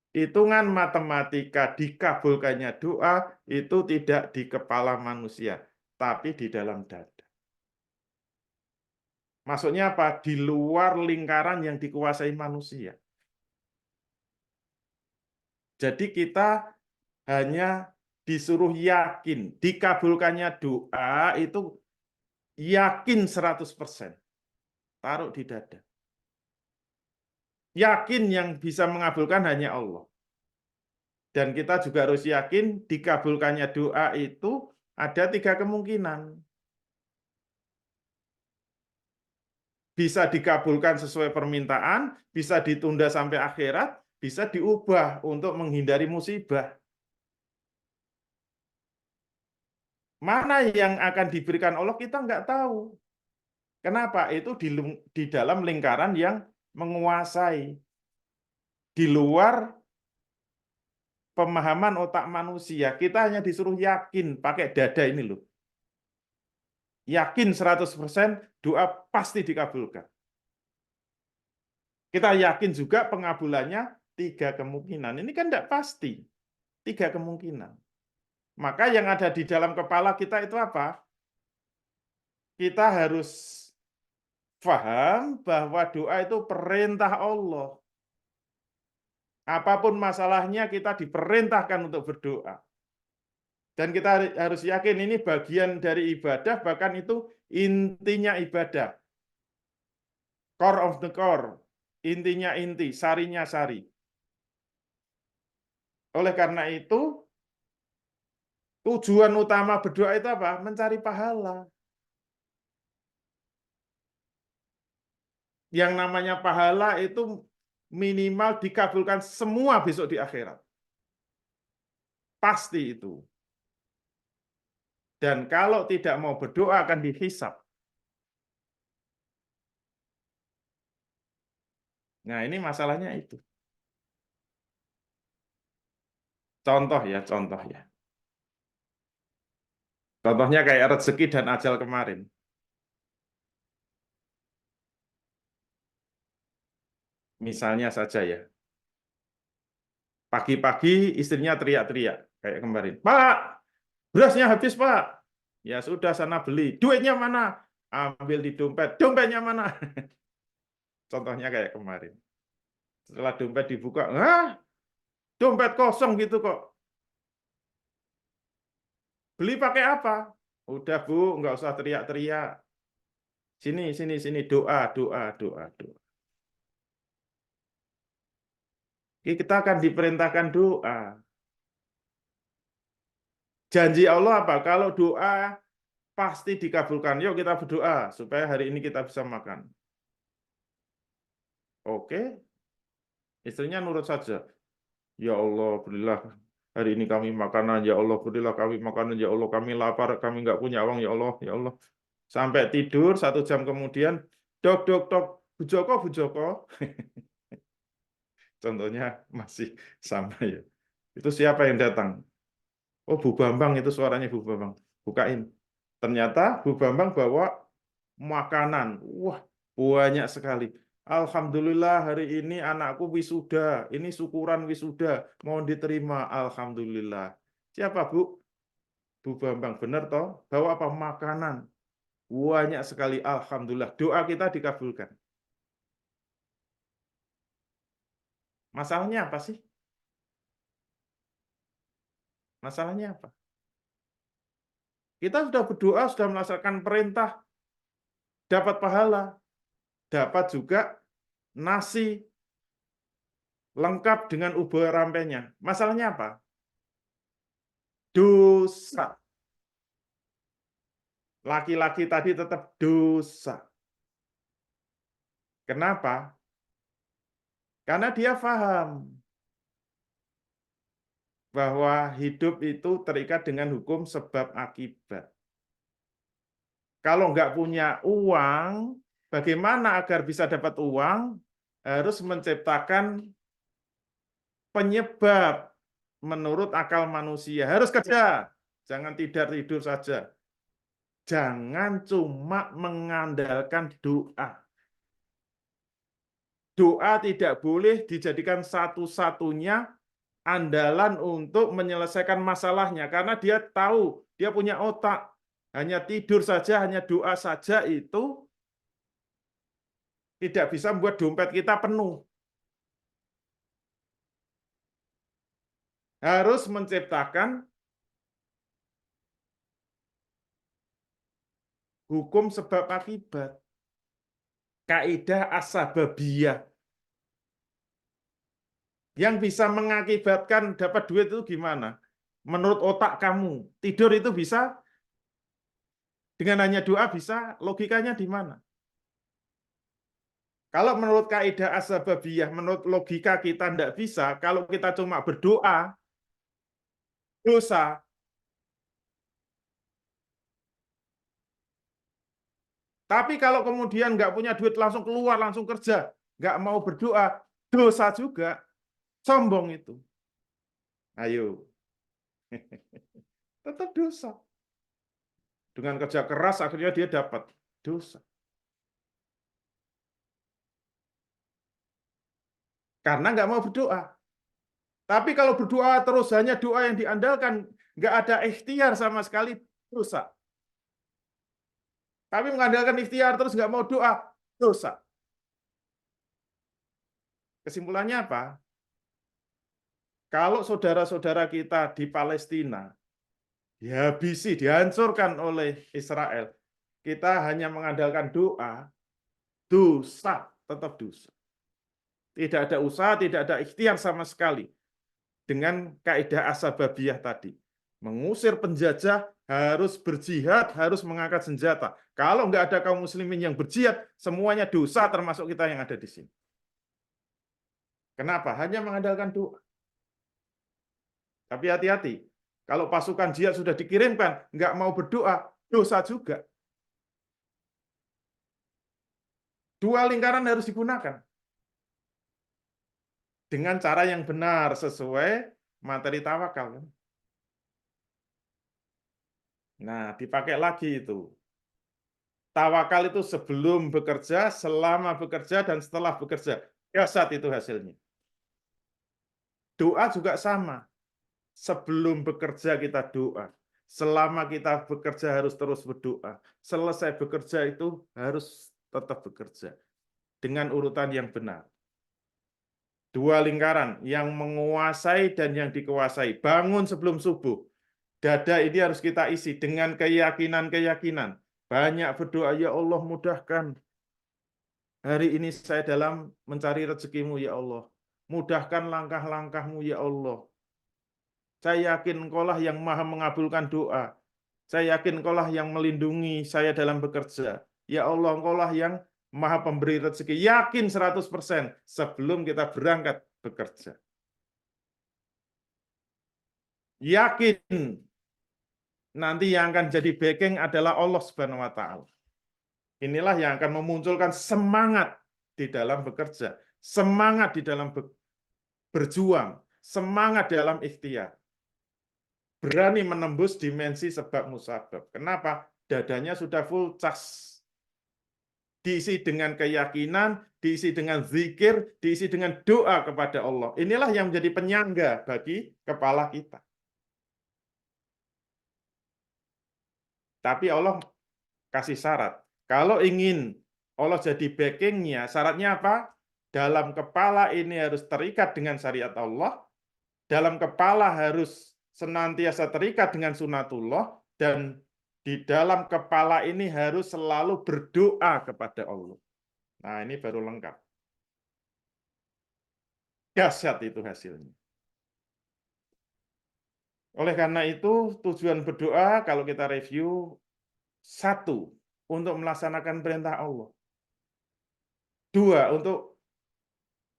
Hitungan matematika dikabulkannya doa itu tidak di kepala manusia, tapi di dalam dada. Maksudnya apa? Di luar lingkaran yang dikuasai manusia. Jadi kita hanya disuruh yakin, dikabulkannya doa itu yakin 100%. Taruh di dada. Yakin yang bisa mengabulkan hanya Allah. Dan kita juga harus yakin dikabulkannya doa itu ada 3 kemungkinan. Bisa dikabulkan sesuai permintaan, bisa ditunda sampai akhirat, bisa diubah untuk menghindari musibah. Mana yang akan diberikan Allah kita nggak tahu. Kenapa? Itu di dalam lingkaran yang menguasai. Di luar pemahaman otak manusia, kita hanya disuruh yakin pakai dada ini loh. Yakin 100% doa pasti dikabulkan. Kita yakin juga pengabulannya 3 kemungkinan. Ini kan tidak pasti. 3 kemungkinan. Maka yang ada di dalam kepala kita itu apa? Kita harus paham bahwa doa itu perintah Allah. Apapun masalahnya kita diperintahkan untuk berdoa. Dan kita harus yakin ini bagian dari ibadah, bahkan itu intinya ibadah. Core of the core. Intinya inti, sarinya sari. Oleh karena itu, tujuan utama berdoa itu apa? Mencari pahala. Yang namanya pahala itu minimal dikabulkan semua besok di akhirat. Pasti itu. Dan kalau tidak mau berdoa akan dihisab. Nah, ini masalahnya itu. Contoh ya, contoh ya. Contohnya kayak rezeki dan ajal kemarin. Misalnya saja ya. Pagi-pagi istrinya teriak-teriak kayak kemarin. Pak, berasnya habis, Pak. Ya sudah sana beli. Duitnya mana? Ambil di dompet. Dompetnya mana? Contohnya kayak kemarin. Setelah dompet dibuka, dompet kosong gitu kok. Beli pakai apa? Udah Bu, nggak usah teriak-teriak. Sini, sini, sini. Doa, doa, doa, doa. Kita akan diperintahkan doa. Janji Allah apa? Kalau doa pasti dikabulkan. Yuk kita berdoa supaya hari ini kita bisa makan. Oke, istrinya nurut saja. Ya Allah, berilah hari ini kami makanan. Ya Allah, berilah kami makanan. Ya Allah, kami lapar. Kami nggak punya uang. Ya Allah, ya Allah. Sampai tidur 1 jam kemudian, dok, dok, dok, Bu Joko, Bu Joko. Contohnya masih sama ya. Itu siapa yang datang? Oh, Bu Bambang, itu suaranya Bu Bambang. Bukain. Ternyata Bu Bambang bawa makanan. Wah, banyak sekali. Alhamdulillah hari ini anakku wisuda. Ini syukuran wisuda. Mohon diterima. Alhamdulillah. Siapa Bu? Bu Bambang. Benar toh? Bawa apa? Makanan. Banyak sekali. Alhamdulillah. Doa kita dikabulkan. Masalahnya apa sih? Masalahnya apa? Kita sudah berdoa, sudah melaksanakan perintah. dapat pahala, dapat juga nasi lengkap dengan ubah rampenya. Masalahnya apa? Dosa. Laki-laki tadi tetap dosa. Kenapa? Karena dia paham bahwa hidup itu terikat dengan hukum sebab akibat. Kalau nggak punya uang, bagaimana agar bisa dapat uang? Harus menciptakan penyebab menurut akal manusia. Harus kerja, jangan tidur saja. Jangan cuma mengandalkan doa. Doa tidak boleh dijadikan satu-satunya andalan untuk menyelesaikan masalahnya, karena dia tahu, dia punya otak, hanya tidur saja, hanya doa saja itu tidak bisa membuat dompet kita penuh. Harus menciptakan hukum sebab akibat. Kaidah as-sababiyah. Yang bisa mengakibatkan dapat duit itu gimana? Menurut otak kamu, tidur itu bisa? Dengan hanya doa bisa? Logikanya di mana? Kalau menurut kaidah as-sababiyah, menurut logika kita tidak bisa, kalau kita cuma berdoa, dosa. Tapi kalau kemudian nggak punya duit, langsung keluar, langsung kerja, nggak mau berdoa, dosa juga. Sombong itu. Ayo. Tetap dosa. Dengan kerja keras, akhirnya dia dapat dosa. Karena nggak mau berdoa. Tapi kalau berdoa terus hanya doa yang diandalkan, nggak ada ikhtiar sama sekali, dosa. Tapi mengandalkan ikhtiar terus nggak mau doa, dosa. Kesimpulannya apa? Kalau saudara-saudara kita di Palestina dihabisi, dihancurkan oleh Israel, kita hanya mengandalkan doa, dosa, tetap dosa. Tidak ada usaha, tidak ada ikhtiar sama sekali. Dengan kaidah as-sababiyah tadi. Mengusir penjajah, harus berjihad, harus mengangkat senjata. Kalau nggak ada kaum muslimin yang berjihad, semuanya dosa termasuk kita yang ada di sini. Kenapa? Hanya mengandalkan doa. Tapi hati-hati, kalau pasukan jihad sudah dikirimkan, nggak mau berdoa, dosa juga. Dua lingkaran harus digunakan. Dengan cara yang benar, sesuai materi tawakal. Nah, dipakai lagi itu. Tawakal itu sebelum bekerja, selama bekerja, dan setelah bekerja. Dahsyat itu hasilnya. Doa juga sama. Sebelum bekerja kita doa. Selama kita bekerja harus terus berdoa. Selesai bekerja itu harus tetap bekerja. Dengan urutan yang benar. Dua lingkaran, yang menguasai dan yang dikuasai. Bangun sebelum subuh. Dada ini harus kita isi dengan keyakinan-keyakinan. Banyak berdoa, ya Allah mudahkan. Hari ini saya dalam mencari rezekimu, ya Allah. Mudahkan langkah-langkahmu, ya Allah. Saya yakin Engkaulah yang maha mengabulkan doa. Saya yakin Engkaulah yang melindungi saya dalam bekerja. Ya Allah, Engkaulah yang maha pemberi rezeki. Yakin 100% sebelum kita berangkat bekerja. Yakin nanti yang akan jadi backing adalah Allah Subhanahu wa taala. Inilah yang akan memunculkan semangat di dalam bekerja, semangat di dalam berjuang, semangat dalam ikhtiar. Berani menembus dimensi sebab musabab. Kenapa? Dadanya sudah full cas. Diisi dengan keyakinan, diisi dengan zikir, diisi dengan doa kepada Allah. Inilah yang menjadi penyangga bagi kepala kita. Tapi Allah kasih syarat. Kalau ingin Allah jadi backingnya, syaratnya apa? Dalam kepala ini harus terikat dengan syariat Allah, dalam kepala harus senantiasa terikat dengan sunatullah, dan Di dalam kepala ini harus selalu berdoa kepada Allah. Nah, ini baru lengkap. Dahsyat itu hasilnya. Oleh karena itu, tujuan berdoa kalau kita review, satu, untuk melaksanakan perintah Allah. Dua, untuk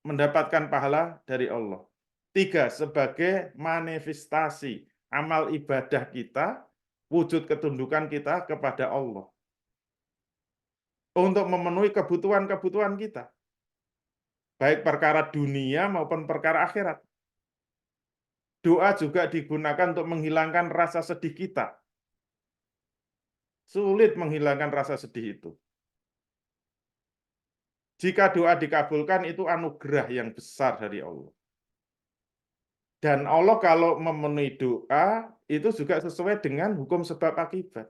mendapatkan pahala dari Allah. Tiga, sebagai manifestasi amal ibadah kita, wujud ketundukan kita kepada Allah. Untuk memenuhi kebutuhan-kebutuhan kita. Baik perkara dunia maupun perkara akhirat. Doa juga digunakan untuk menghilangkan rasa sedih kita. Sulit menghilangkan rasa sedih itu. Jika doa dikabulkan, itu anugerah yang besar dari Allah. Dan Allah kalau memenuhi doa, itu juga sesuai dengan hukum sebab akibat.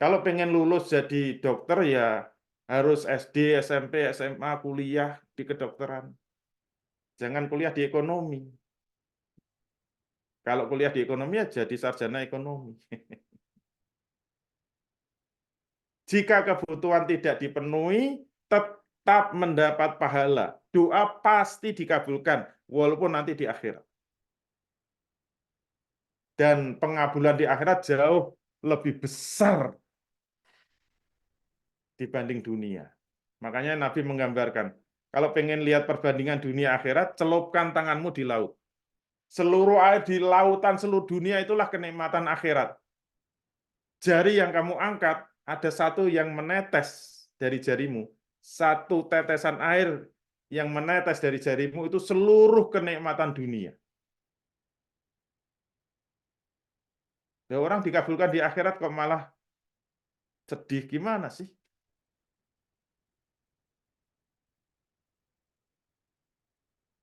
Kalau pengen lulus jadi dokter, ya harus SD, SMP, SMA, kuliah di kedokteran. Jangan kuliah di ekonomi. Kalau kuliah di ekonomi, ya jadi sarjana ekonomi. Jika kebutuhan tidak dipenuhi, tetap mendapat pahala. Doa pasti dikabulkan, walaupun nanti di akhirat. Dan pengabulan di akhirat jauh lebih besar dibanding dunia. Makanya Nabi menggambarkan, kalau pengen lihat perbandingan dunia akhirat, celupkan tanganmu di laut. Seluruh air di lautan seluruh dunia itulah kenikmatan akhirat. Jari yang kamu angkat, ada satu yang menetes dari jarimu. Satu tetesan air yang menetes dari jarimu itu seluruh kenikmatan dunia. Nah, orang dikabulkan di akhirat kok malah sedih, gimana sih?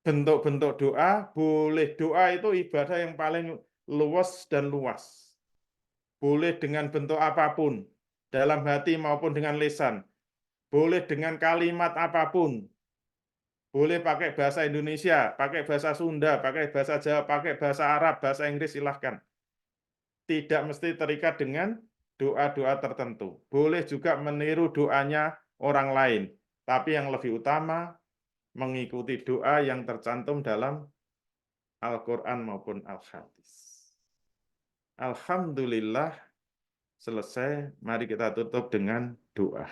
Bentuk-bentuk doa, boleh doa itu ibadah yang paling luas dan luas. Boleh dengan bentuk apapun, dalam hati maupun dengan lisan. Boleh dengan kalimat apapun. Boleh pakai bahasa Indonesia, pakai bahasa Sunda, pakai bahasa Jawa, pakai bahasa Arab, bahasa Inggris, silahkan. Tidak mesti terikat dengan doa-doa tertentu. Boleh juga meniru doanya orang lain. Tapi yang lebih utama, mengikuti doa yang tercantum dalam Al-Quran maupun Al-Hadis. Alhamdulillah, selesai. Mari kita tutup dengan doa.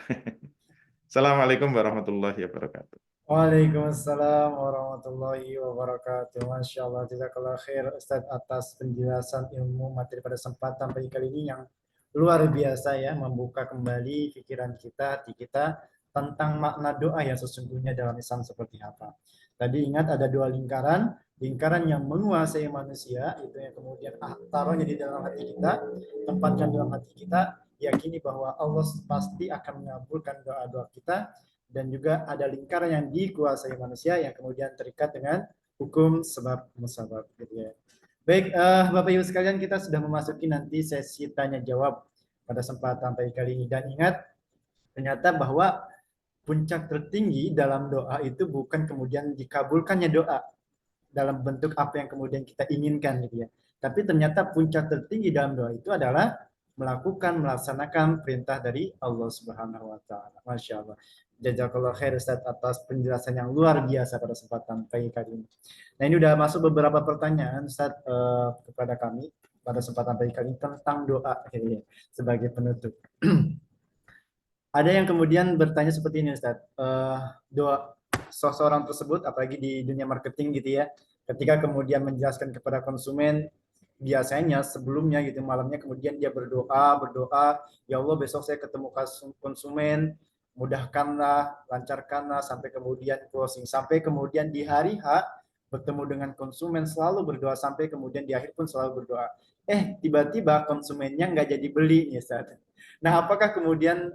Assalamualaikum warahmatullahi wabarakatuh. Waalaikumsalam warahmatullahi wabarakatuh. Masya Allah, jazakallah khair Ustadz atas penjelasan ilmu materi pada kesempatan pagi kali ini yang luar biasa ya, membuka kembali pikiran kita, hati kita tentang makna doa yang sesungguhnya dalam Islam seperti apa. Tadi ingat ada dua lingkaran, lingkaran yang menguasai manusia, itu yang kemudian taruhnya di dalam hati kita, tempatkan dalam hati kita, yakini bahwa Allah pasti akan mengabulkan doa-doa kita, dan juga ada lingkaran yang dikuasai manusia yang kemudian terikat dengan hukum sebab musabab gitu ya. Baik, Bapak Ibu sekalian, kita sudah memasuki nanti sesi tanya jawab pada kesempatan pagi kali ini, dan ingat ternyata bahwa puncak tertinggi dalam doa itu bukan kemudian dikabulkannya doa dalam bentuk apa yang kemudian kita inginkan gitu ya. Tapi ternyata puncak tertinggi dalam doa itu adalah melaksanakan perintah dari Allah Subhanahu wa taala. Masya Allah. Jazakallah khair Ustaz atas penjelasan yang luar biasa pada kesempatan pagi kali ini. Nah, ini udah masuk beberapa pertanyaan Ustaz kepada kami pada kesempatan pagi kali ini tentang doa ya, sebagai penutup. Ada yang kemudian bertanya seperti ini Ustaz, doa seseorang tersebut apalagi di dunia marketing gitu ya, ketika kemudian menjelaskan kepada konsumen, biasanya sebelumnya gitu malamnya kemudian dia berdoa, ya Allah besok saya ketemu konsumen, mudahkanlah, lancarkanlah sampai kemudian closing, sampai kemudian di hari H bertemu dengan konsumen selalu berdoa, sampai kemudian di akhir pun selalu berdoa. Tiba-tiba konsumennya nggak jadi beli nih Ustaz. Nah, apakah kemudian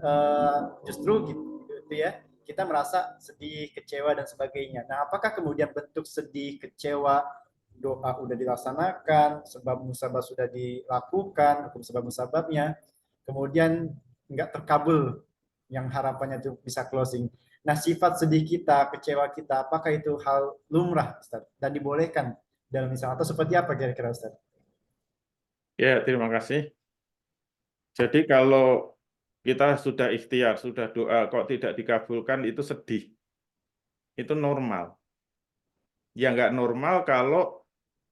justru gitu ya, kita merasa sedih, kecewa dan sebagainya. Nah, apakah kemudian bentuk sedih, kecewa, doa udah dilaksanakan, sebab musabab sudah dilakukan, hukum sebab musababnya, kemudian nggak terkabul yang harapannya itu bisa closing. Nah, sifat sedih kita, kecewa kita, apakah itu hal lumrah, Ustaz, dan dibolehkan dalam Islam atau seperti apa kira-kira, Ustaz? Ya, terima kasih. Jadi kalau kita sudah ikhtiar, sudah doa, kok tidak dikabulkan, itu sedih. Itu normal. Ya nggak normal kalau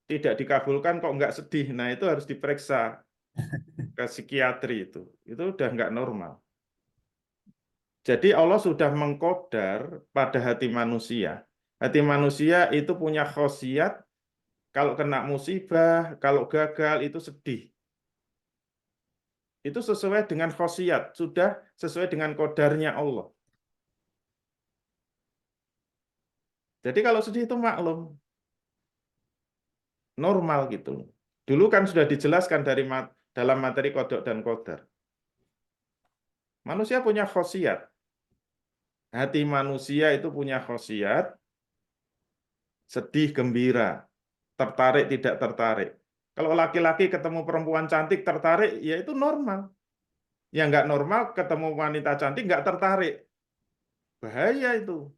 tidak dikabulkan kok nggak sedih. Nah, itu harus diperiksa ke psikiatri itu. Itu udah nggak normal. Jadi Allah sudah mengkodar pada hati manusia. Hati manusia itu punya khosiat, kalau kena musibah, kalau gagal itu sedih. Itu sesuai dengan khosiat, sudah sesuai dengan kodarnya Allah. Jadi kalau sedih itu maklum, normal gitu. Dulu kan sudah dijelaskan dalam materi kodok dan kodar. Manusia punya khosiat. Hati manusia itu punya khosiat, sedih, gembira, tertarik, tidak tertarik. Kalau laki-laki ketemu perempuan cantik tertarik, ya itu normal. Yang nggak normal ketemu wanita cantik nggak tertarik. Bahaya itu.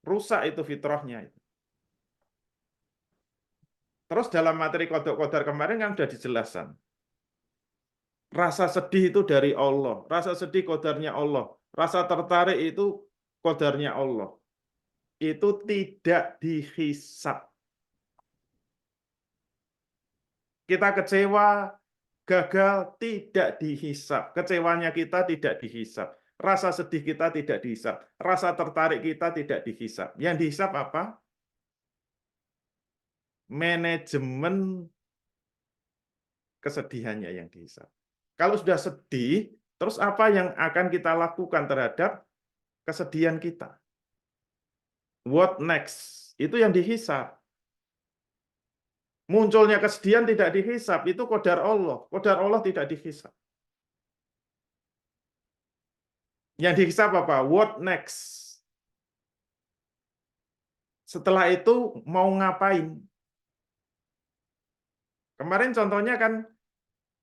Rusak itu fitrahnya. Terus dalam materi kodok-kodar kemarin kan sudah dijelaskan. Rasa sedih itu dari Allah. Rasa sedih kodarnya Allah. Rasa tertarik itu kodarnya Allah. Itu tidak dihisab. Kita kecewa, gagal, tidak dihisab. Kecewanya kita tidak dihisab. Rasa sedih kita tidak dihisab. Rasa tertarik kita tidak dihisab. Yang dihisab apa? Manajemen kesedihannya yang dihisab. Kalau sudah sedih, terus apa yang akan kita lakukan terhadap kesedihan kita? What next? Itu yang dihisab. Munculnya kesedihan tidak dihisab, itu qadar Allah. Qadar Allah tidak dihisab. Yang dihisab apa? What next? Setelah itu mau ngapain? Kemarin contohnya kan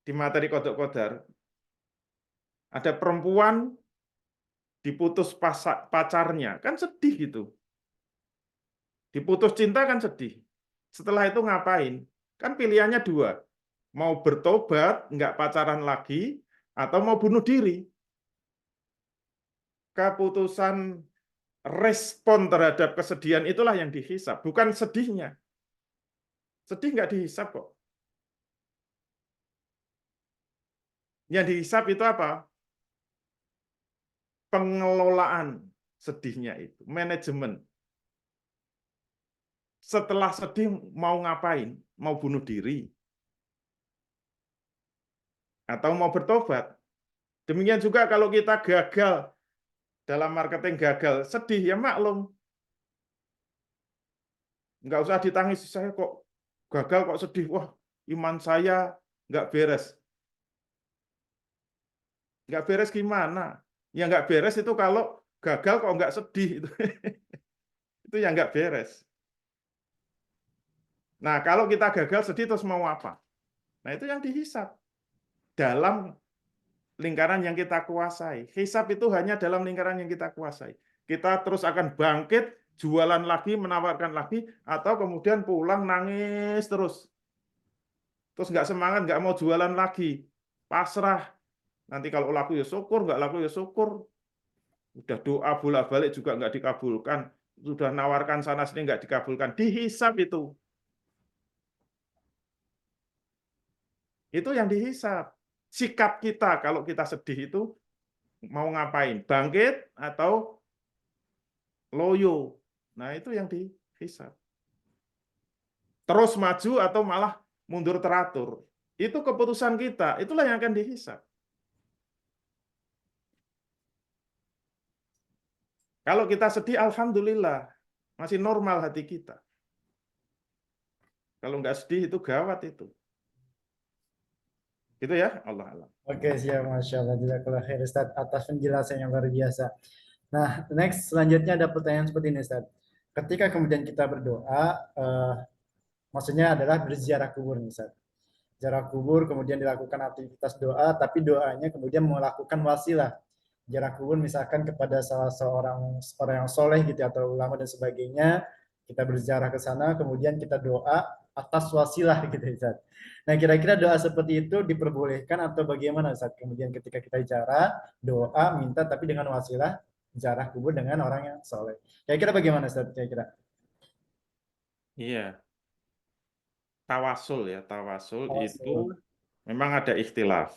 di materi kodok kodar, ada perempuan diputus pacarnya, kan sedih gitu. Diputus cinta kan sedih. Setelah itu ngapain? Kan pilihannya dua. Mau bertobat, nggak pacaran lagi, atau mau bunuh diri. Keputusan respon terhadap kesedihan itulah yang dihisab, bukan sedihnya. Sedih nggak dihisab kok. Yang dihisab itu apa? Pengelolaan sedihnya itu, manajemen. Setelah sedih mau ngapain? Mau bunuh diri? Atau mau bertobat? Demikian juga kalau kita gagal dalam marketing, gagal, sedih, ya maklum. Nggak usah ditangis, saya kok gagal, kok sedih. Wah, iman saya nggak beres. Nggak beres gimana? Yang nggak beres itu kalau gagal kok nggak sedih. Itu yang nggak beres. Nah, kalau kita gagal sedih terus mau apa? Nah, itu yang dihisab. Dalam lingkaran yang kita kuasai. Hisab itu hanya dalam lingkaran yang kita kuasai. Kita terus akan bangkit, jualan lagi, menawarkan lagi, atau kemudian pulang nangis terus. Terus nggak semangat, nggak mau jualan lagi. Pasrah. Nanti kalau laku ya syukur, nggak laku ya syukur. Udah doa bolak-balik juga nggak dikabulkan. Sudah nawarkan sana sini nggak dikabulkan. Dihisab itu. Itu yang dihisab. Sikap kita kalau kita sedih itu mau ngapain? Bangkit atau loyo? Nah, itu yang dihisab. Terus maju atau malah mundur teratur. Itu keputusan kita. Itulah yang akan dihisab. Kalau kita sedih, alhamdulillah. Masih normal hati kita. Kalau nggak sedih, itu gawat itu. Gitu ya, Allah alam. Oke, siap. Masya Allah. Jazakallah khair, Ustaz, atas penjelasan yang luar biasa. Nah, next, selanjutnya ada pertanyaan seperti ini, Ustaz. Ketika kemudian kita berdoa, maksudnya adalah berziarah kubur, Ustaz. Ziarah kubur, kemudian dilakukan aktivitas doa, tapi doanya kemudian melakukan wasilah. Ziarah kubur misalkan kepada salah seorang orang yang soleh gitu atau ulama dan sebagainya, Kita berziarah ke sana, kemudian kita doa atas wasilah gitu Ustaz. Nah, kira-kira doa seperti itu diperbolehkan atau bagaimana Ustaz? Kemudian ketika kita bicara, doa, minta tapi dengan wasilah ziarah kubur dengan orang yang soleh. Kira-kira bagaimana Ustaz? Kira-kira. Iya, tawasul ya, tawasul itu Tawasul. memang ada ikhtilaf.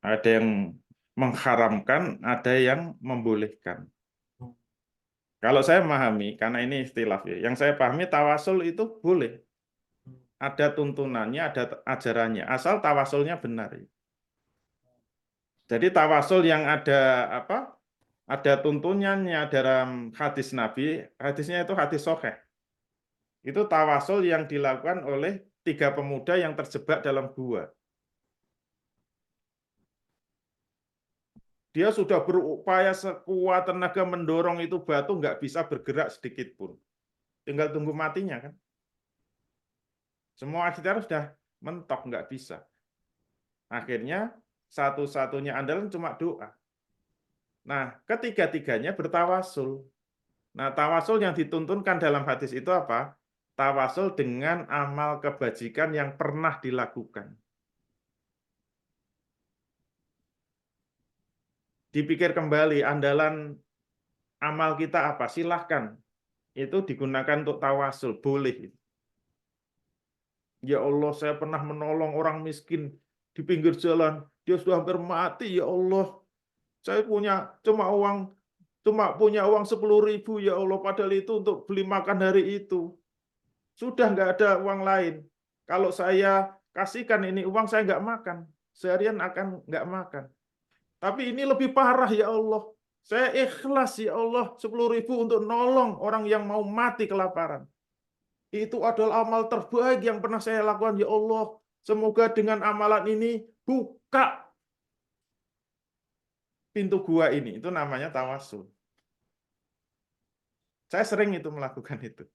Ada yang mengharamkan, ada yang membolehkan. Kalau saya memahami, karena ini ikhtilaf ya, yang saya pahami tawasul itu boleh. Ada tuntunannya, ada ajarannya, asal tawasulnya benar. Jadi tawasul yang ada apa? Ada tuntunannya dalam hadis Nabi, hadisnya itu hadis sahih. Itu tawasul yang dilakukan oleh 3 pemuda yang terjebak dalam gua. Dia sudah berupaya sekuat tenaga mendorong itu batu, nggak bisa bergerak sedikit pun. Tinggal tunggu matinya kan. Semua akhirnya sudah mentok, nggak bisa. Akhirnya satu-satunya andalan cuma doa. Nah, ketiga-tiganya bertawasul. Nah, tawasul yang dituntunkan dalam hadis itu apa? Tawasul dengan amal kebajikan yang pernah dilakukan. Dipikir kembali, andalan amal kita apa? Silahkan. Itu digunakan untuk tawasul, boleh. Ya Allah, saya pernah menolong orang miskin di pinggir jalan. Dia sudah hampir mati, ya Allah. Saya cuma punya uang 10.000, ya Allah. Padahal itu untuk beli makan hari itu. Sudah nggak ada uang lain. Kalau saya kasihkan ini uang, saya nggak makan. Seharian akan nggak makan. Tapi ini lebih parah, ya Allah. Saya ikhlas, ya Allah, 10.000 untuk nolong orang yang mau mati kelaparan. Itu adalah amal terbaik yang pernah saya lakukan, ya Allah. Semoga dengan amalan ini buka pintu gua ini. Itu namanya tawasul. Saya sering itu melakukan itu.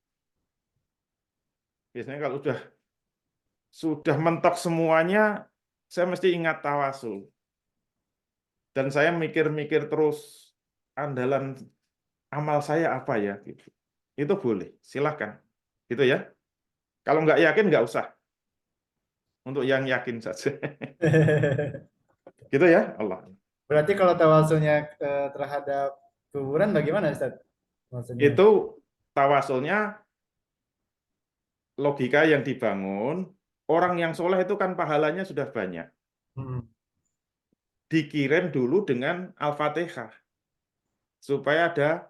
Biasanya kalau sudah mentok semuanya, saya mesti ingat tawasul. Dan saya mikir-mikir terus andalan amal saya apa ya? Gitu. Itu boleh, silahkan. Gitu ya. Kalau nggak yakin, nggak usah. Untuk yang yakin saja. Gitu ya, Allah. Berarti kalau tawasulnya terhadap kuburan bagaimana Ustaz? Maksudnya. Itu tawasulnya logika yang dibangun, orang yang soleh itu kan pahalanya sudah banyak. Hmm. Dikirim dulu dengan Al-Fatihah. Supaya ada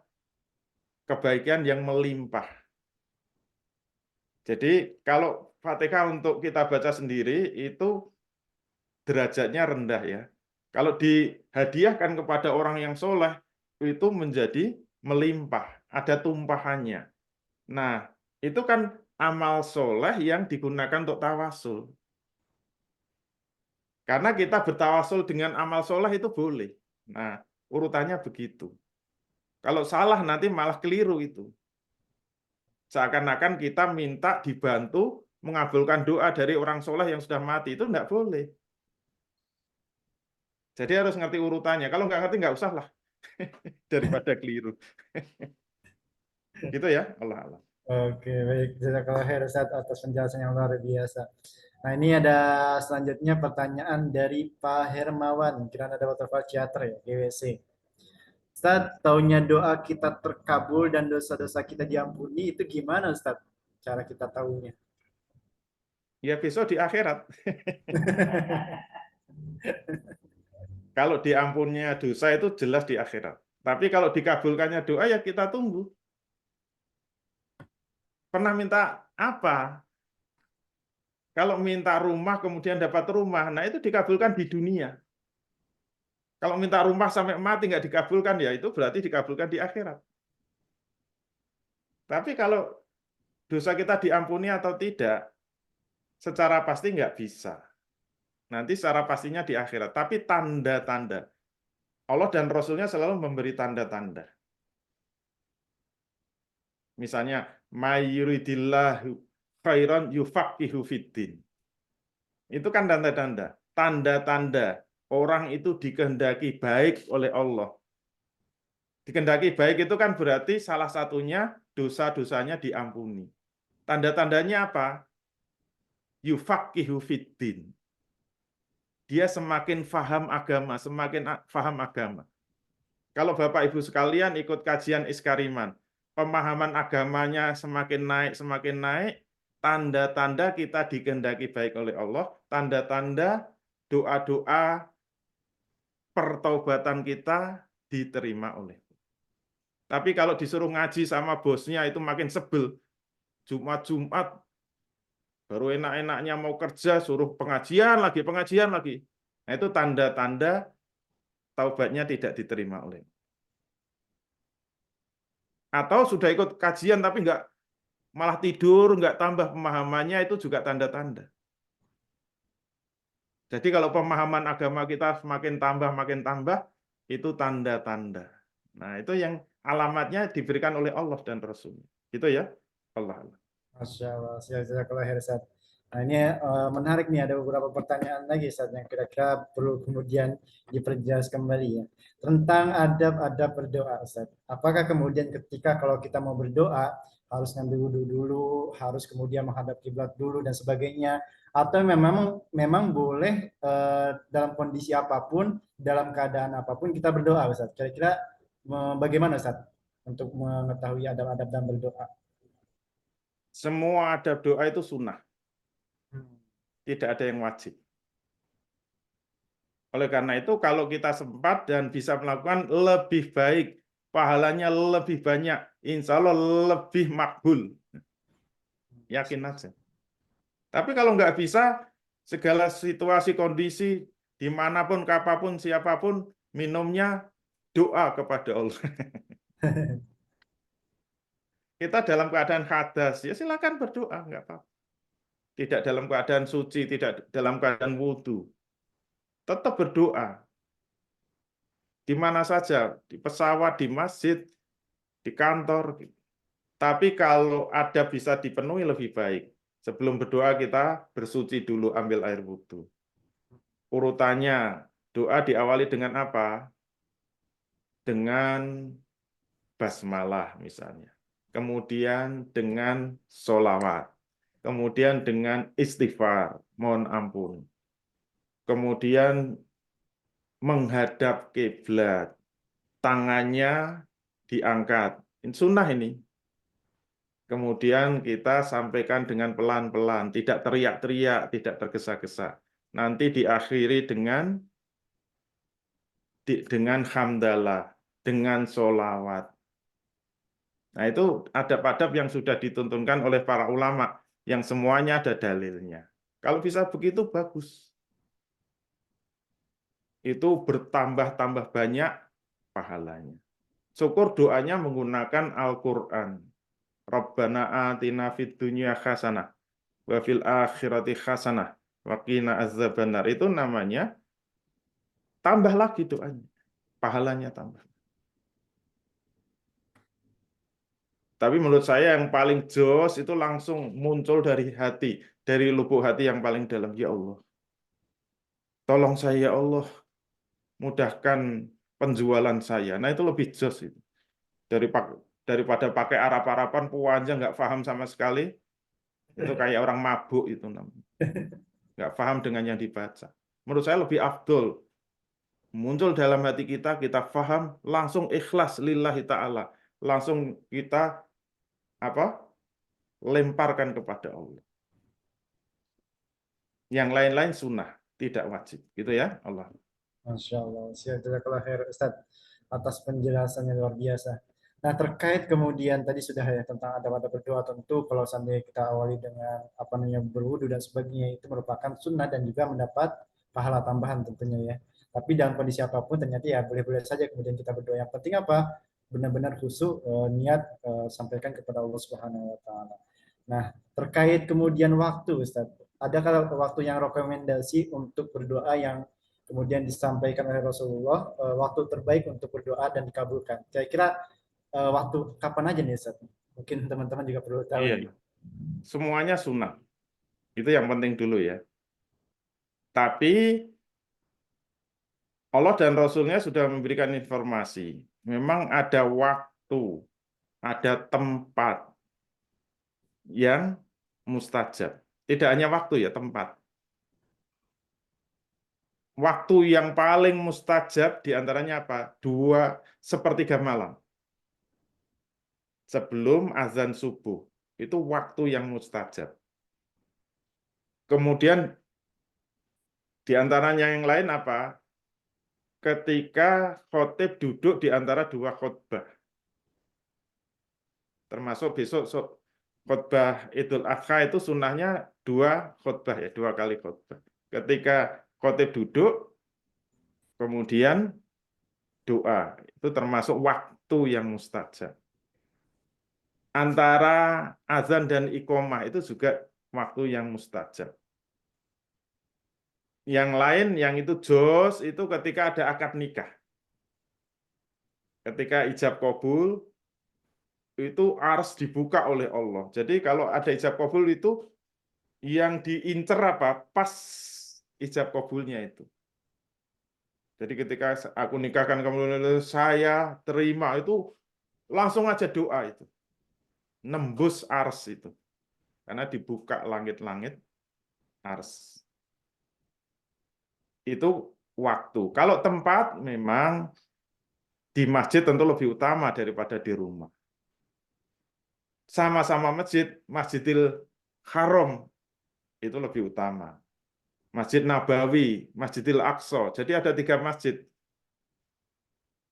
kebaikan yang melimpah. Jadi kalau Fatihah untuk kita baca sendiri itu derajatnya rendah ya. Kalau dihadiahkan kepada orang yang soleh itu menjadi melimpah, ada tumpahannya. Nah, itu kan amal soleh yang digunakan untuk tawasul. Karena kita bertawasul dengan amal soleh itu boleh. Nah, urutannya begitu. Kalau salah nanti malah keliru itu. Seakan-akan kita minta dibantu mengabulkan doa dari orang soleh yang sudah mati. Itu enggak boleh. Jadi harus ngerti urutannya. Kalau nggak ngerti, nggak usah lah. Daripada keliru. Gitu ya, Allah Allah. Oke, baik. Jazakallah khair Ustaz atas penjelasan yang luar biasa. Nah, ini ada selanjutnya pertanyaan dari Pak Hermawan. Kira ada waterfall theater ya, GWC. Ustaz, taunya doa kita terkabul dan dosa-dosa kita diampuni itu gimana Ustaz? Cara kita tahunya. Ya besok di akhirat. Kalau diampunnya dosa itu jelas di akhirat. Tapi kalau dikabulkannya doa ya kita tunggu. Pernah minta apa? Kalau minta rumah kemudian dapat rumah, nah itu dikabulkan di dunia. Kalau minta rumah sampai mati nggak dikabulkan, ya itu berarti dikabulkan di akhirat. Tapi kalau dosa kita diampuni atau tidak, secara pasti nggak bisa. Nanti secara pastinya di akhirat. Tapi tanda-tanda. Allah dan Rasulnya selalu memberi tanda-tanda. Misalnya, mayuridillahu khairan yufaqihu fiddin. Itu kan tanda-tanda. Tanda-tanda orang itu dikehendaki baik oleh Allah. Dikehendaki baik itu kan berarti salah satunya dosa-dosanya diampuni. Tanda-tandanya apa? Yufaqihu fiddin. Dia semakin faham agama, Kalau Bapak Ibu sekalian ikut kajian Iskariman, pemahaman agamanya semakin naik, tanda-tanda kita dikehendaki baik oleh Allah, tanda-tanda doa-doa pertaubatan kita diterima oleh Allah. Tapi kalau disuruh ngaji sama bosnya itu makin sebel. Jumat-Jumat baru enak-enaknya mau kerja, suruh pengajian lagi. Nah, itu tanda-tanda taubatnya tidak diterima oleh. Atau sudah ikut kajian tapi malah tidur, nggak tambah pemahamannya, itu juga tanda-tanda. Jadi kalau pemahaman agama kita semakin tambah, itu tanda-tanda. Nah, itu yang alamatnya diberikan oleh Allah dan Rasul. Gitu ya. Allah. Masya Allah, jazakallah khair Ustaz. Nah ini menarik nih, ada beberapa pertanyaan lagi Ustaz yang kira-kira perlu kemudian diperjelas kembali ya. Tentang adab-adab berdoa Ustaz. Apakah kemudian ketika kalau kita mau berdoa harus ngambil wudhu dulu, harus kemudian menghadap kiblat dulu dan sebagainya, atau memang boleh dalam kondisi apapun, dalam keadaan apapun kita berdoa Ustaz. Kira-kira bagaimana Ustaz untuk mengetahui adab-adab dalam berdoa? Semua adab doa itu sunnah. Tidak ada yang wajib. Oleh karena itu, kalau kita sempat dan bisa melakukan, lebih baik. Pahalanya lebih banyak. Insya Allah lebih makbul. Yakin aja. Tapi kalau nggak bisa, segala situasi, kondisi, dimanapun, kapanpun, siapapun, minumnya doa kepada Allah. Kita dalam keadaan hadas, ya silakan berdoa, nggak apa-apa. Tidak dalam keadaan suci, tidak dalam keadaan wudhu. Tetap berdoa. Di mana saja, di pesawat, di masjid, di kantor. Tapi kalau ada bisa dipenuhi lebih baik. Sebelum berdoa kita bersuci dulu, ambil air wudhu. Urutannya, doa diawali dengan apa? Dengan basmalah misalnya. Kemudian dengan sholawat. Kemudian dengan istighfar, mohon ampun. Kemudian menghadap kiblat, tangannya diangkat. Ini sunnah ini. Kemudian kita sampaikan dengan pelan-pelan, tidak teriak-teriak, tidak tergesa-gesa. Nanti diakhiri dengan hamdalah, dengan sholawat. Nah, itu adab-adab yang sudah dituntunkan oleh para ulama, yang semuanya ada dalilnya. Kalau bisa begitu, bagus. Itu bertambah-tambah banyak pahalanya. Syukur doanya menggunakan Al-Quran. Rabbana atina fid dunya hasanah wa fil akhirati hasanah wa qina azabannar. Itu namanya tambah lagi doanya. Pahalanya tambah. Tapi menurut saya yang paling jos itu langsung muncul dari hati, dari lubuk hati yang paling dalam. Ya Allah, tolong saya ya Allah, mudahkan penjualan saya. Nah itu lebih jos itu. Daripada pakai Arab-Araban, panjang nggak paham sama sekali, itu kayak orang mabuk itu namanya. Nggak paham dengan yang dibaca. Menurut saya lebih afdol. Muncul dalam hati kita, kita paham, langsung ikhlas lillahi ta'ala. Langsung kita lemparkan kepada Allah. Yang lain-lain sunnah, tidak wajib. Gitu ya, Allah. Masya Allah, jazakallah khair Ustaz atas penjelasannya luar biasa. Nah terkait kemudian tadi sudah ya tentang adab-adab berdoa, tentu kalau seandainya kita awali dengan apa namanya berwudu dan sebagainya itu merupakan sunnah dan juga mendapat pahala tambahan tentunya ya. Tapi dalam kondisi apapun ternyata ya boleh-boleh saja kemudian kita berdoa. Yang penting apa? Benar-benar khusyuk niat sampaikan kepada Allah Subhanahu Wa Taala. Nah terkait kemudian waktu Ustaz, adakah waktu yang rekomendasi untuk berdoa yang kemudian disampaikan oleh Rasulullah waktu terbaik untuk berdoa dan dikabulkan. Kira-kira waktu kapan aja nih Ustaz? Mungkin teman-teman juga perlu tahu Iya, nih. semuanya sunnah. Itu yang penting dulu ya. Tapi Allah dan Rasulnya sudah memberikan informasi. Memang ada waktu ada tempat yang mustajab. Tidak hanya waktu ya, tempat. Waktu yang paling mustajab diantaranya apa? 2/3 malam. Sebelum azan subuh. Itu waktu yang mustajab. Kemudian diantaranya yang lain apa? Ketika khotib duduk di antara 2 khutbah. Termasuk besok khutbah Idul Adha itu sunnahnya 2 khutbah ya, 2 kali khutbah. Ketika khotib duduk, kemudian doa. Itu termasuk waktu yang mustajab. Antara azan dan iqomah itu juga waktu yang mustajab. Yang lain yang itu jos itu ketika ada akad nikah. Ketika ijab kabul itu harus dibuka oleh Allah. Jadi kalau ada ijab kabul itu yang diincer apa? Pas ijab kabulnya itu. Jadi ketika aku nikahkan kamu, saya terima, itu langsung aja doa itu. Nembus ars itu. Karena dibuka langit-langit ars. Itu waktu. Kalau tempat memang di masjid tentu lebih utama daripada di rumah. Sama-sama masjid, Masjidil Haram itu lebih utama. Masjid Nabawi, Masjidil Aqsa. Jadi ada 3 masjid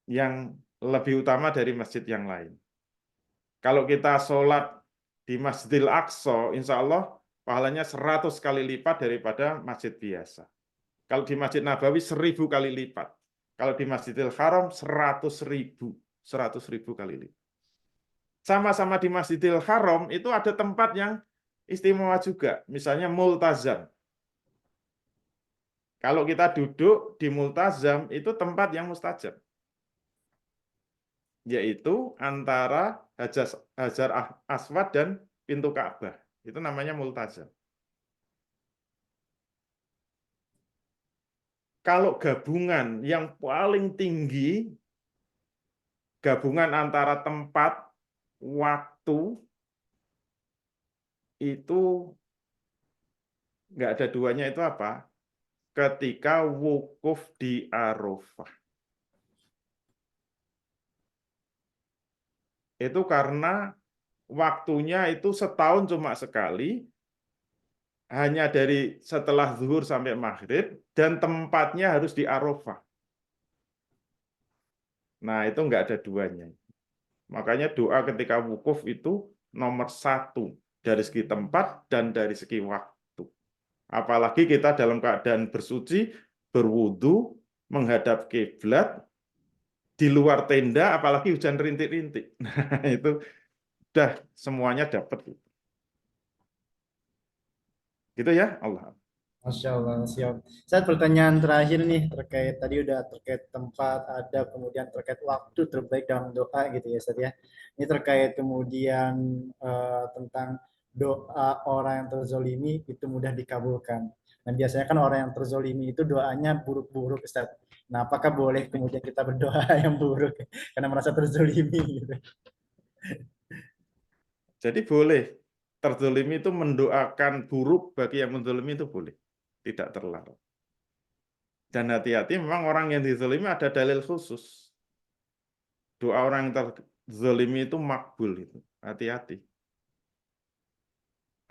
yang lebih utama dari masjid yang lain. Kalau kita sholat di Masjidil Aqsa, insya Allah pahalanya 100 kali lipat daripada masjid biasa. Kalau di Masjid Nabawi 1000 kali lipat. Kalau di Masjidil Haram 100.000 kali lipat. Sama-sama di Masjidil Haram itu ada tempat yang istimewa juga, misalnya multazam. Kalau kita duduk di multazam itu tempat yang mustajab, yaitu antara Hajar Aswad dan pintu Ka'bah. Itu namanya multazam. Kalau gabungan yang paling tinggi, gabungan antara tempat, waktu, itu nggak ada duanya, itu apa? Ketika wukuf di Arafah. Itu karena waktunya itu setahun cuma sekali, hanya dari setelah zuhur sampai maghrib, dan tempatnya harus di Arafah. Nah, itu nggak ada duanya. Makanya doa ketika wukuf itu nomor 1 dari segi tempat dan dari segi waktu. Apalagi kita dalam keadaan bersuci, berwudu, menghadap kiblat, di luar tenda, apalagi hujan rintik-rintik. Nah, itu udah semuanya dapat. Gitu ya, Allah. Masya Allah, siap. Saya pertanyaan terakhir nih terkait tadi udah terkait tempat, ada kemudian terkait waktu terbaik dalam doa gitu ya, Ustaz ya. Ini terkait kemudian tentang doa orang yang terzolimi itu mudah dikabulkan. Dan biasanya kan orang yang terzolimi itu doanya buruk-buruk, Ustaz. Nah, apakah boleh kemudian kita berdoa yang buruk karena merasa terzolimi gitu? Jadi boleh. Terzolimi itu mendoakan buruk bagi yang menzolimi itu boleh. Tidak terlarang. Dan hati-hati, memang orang yang dizolimi ada dalil khusus. Doa orang yang terzolimi itu makbul itu. Hati-hati.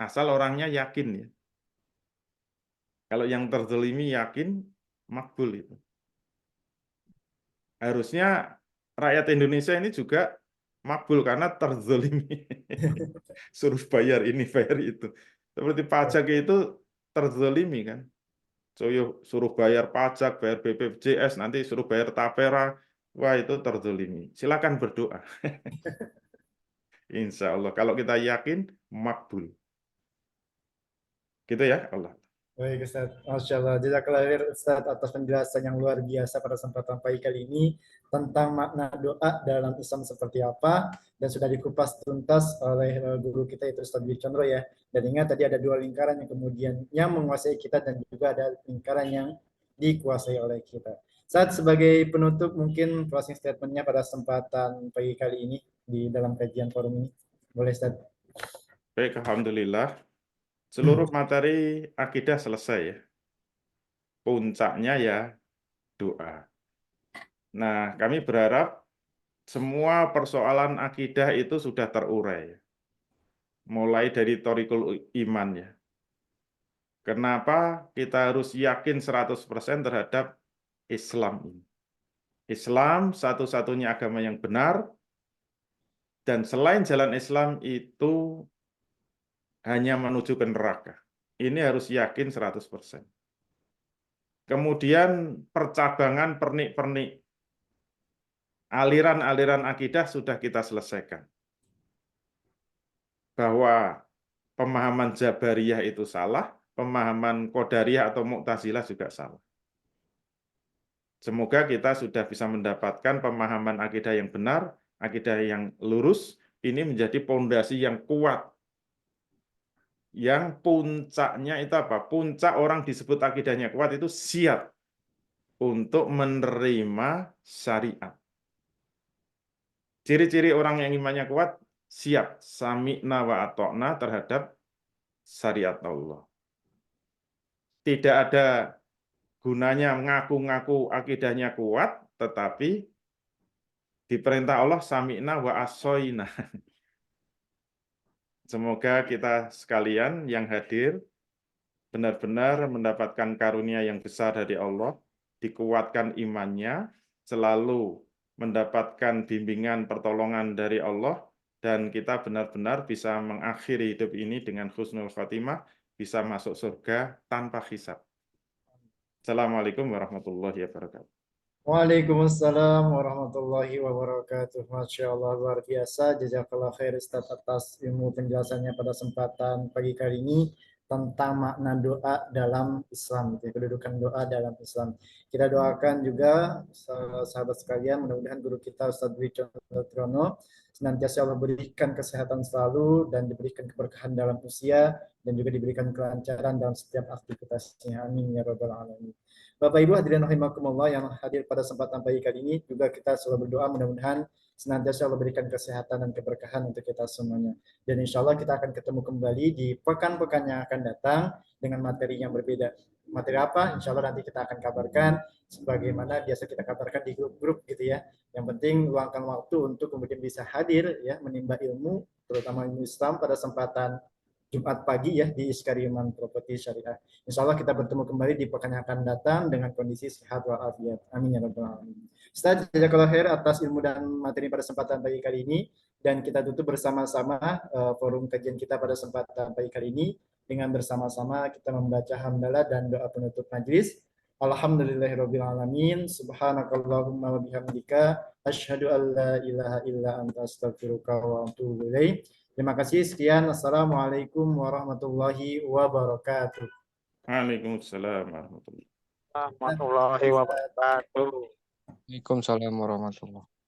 Asal orangnya yakin ya. Kalau yang terzolimi yakin, makbul itu. Harusnya rakyat Indonesia ini juga makbul karena terzolimi. Suruh bayar ini, bayar itu. Seperti pajak itu terzolimi kan. Suruh bayar pajak, bayar BPJS, nanti suruh bayar tapera. Wah, itu terzolimi. Silakan berdoa. Insya Allah. Kalau kita yakin, makbul. Gitu ya, Allah. Baik Ustaz, Masya Allah. Jazakallah khair Ustaz atas penjelasan yang luar biasa pada kesempatan pagi kali ini tentang makna doa dalam Islam seperti apa dan sudah dikupas tuntas oleh guru kita itu Ustaz Dwi Condro ya. Dan ingat tadi ada 2 lingkaran yang kemudian yang menguasai kita dan juga ada lingkaran yang dikuasai oleh kita. Saat sebagai penutup mungkin closing statement-nya pada kesempatan pagi kali ini. di dalam kajian forum ini? Boleh Ustaz? Baik, alhamdulillah. Seluruh materi akidah selesai ya. Puncaknya ya doa. Nah, kami berharap semua persoalan akidah itu sudah terurai. Mulai dari thoriqul iman ya. Kenapa kita harus yakin 100% terhadap Islam ini? Islam satu-satunya agama yang benar, dan selain jalan Islam itu hanya menuju ke neraka. Ini harus yakin 100%. Kemudian percabangan pernik-pernik, aliran-aliran akidah sudah kita selesaikan. Bahwa pemahaman Jabariyah itu salah, pemahaman Qadariyah atau Mu'tazilah juga salah. Semoga kita sudah bisa mendapatkan pemahaman akidah yang benar, akidah yang lurus, ini menjadi pondasi yang kuat. Yang puncaknya itu apa? Puncak orang disebut akidahnya kuat itu siap untuk menerima syariat. Ciri-ciri orang yang imannya kuat, siap sami'na wa ata'na terhadap syariat Allah. Tidak ada gunanya mengaku-ngaku akidahnya kuat, tetapi diperintah Allah sami'na wa asoina. Semoga kita sekalian yang hadir benar-benar mendapatkan karunia yang besar dari Allah, dikuatkan imannya, selalu mendapatkan bimbingan pertolongan dari Allah, dan kita benar-benar bisa mengakhiri hidup ini dengan husnul khatimah, bisa masuk surga tanpa hisab. Assalamualaikum warahmatullahi wabarakatuh. Waalaikumsalam warahmatullahi wabarakatuh. Masya Allah, luar biasa. Jazakallah khair Ustaz atas ilmu penjelasannya pada kesempatan pagi kali ini tentang makna doa dalam Islam, kedudukan doa dalam Islam. Kita doakan juga sahabat sekalian, mudah-mudahan guru kita Ustaz Dwi Condotrono senantiasa Allah berikan kesehatan selalu dan diberikan keberkahan dalam usia dan juga diberikan kelancaran dalam setiap aktivitasnya. Amin ya rabbal alamin. Bapak Ibu hadirin rahimakumullah yang hadir pada kesempatan pagi kali ini, juga kita selalu berdoa mudah-mudahan senantiasa Allah berikan kesehatan dan keberkahan untuk kita semuanya. Dan insya Allah kita akan ketemu kembali di pekan-pekan yang akan datang dengan materi yang berbeda. Materi apa? Insya Allah nanti kita akan kabarkan sebagaimana biasa kita kabarkan di grup-grup gitu ya. Yang penting luangkan waktu untuk kemudian bisa hadir ya, menimba ilmu, terutama ilmu Islam pada kesempatan Jumat pagi ya di Iskariman Properti Syariah. Insya Allah kita bertemu kembali di pekan yang akan datang dengan kondisi sehat walafiat. Amin ya rabbal alamin. Ustaz, jazakallah khair atas ilmu dan materi pada kesempatan pagi kali ini, dan kita tutup bersama-sama forum kajian kita pada kesempatan pagi kali ini dengan bersama-sama kita membaca hamdalah dan doa penutup majelis. Alhamdulillahirabbil alamin. Subhanakallahumma wa bihamdika asyhadu an la ilaha illa anta astaghfiruka wa atubu ilaik. Terima kasih. Sekian. Assalamualaikum warahmatullahi wabarakatuh. Waalaikumsalam warahmatullahi wabarakatuh. Warahmatullahi wabarakatuh. Waalaikumsalam warahmatullahi wabarakatuh.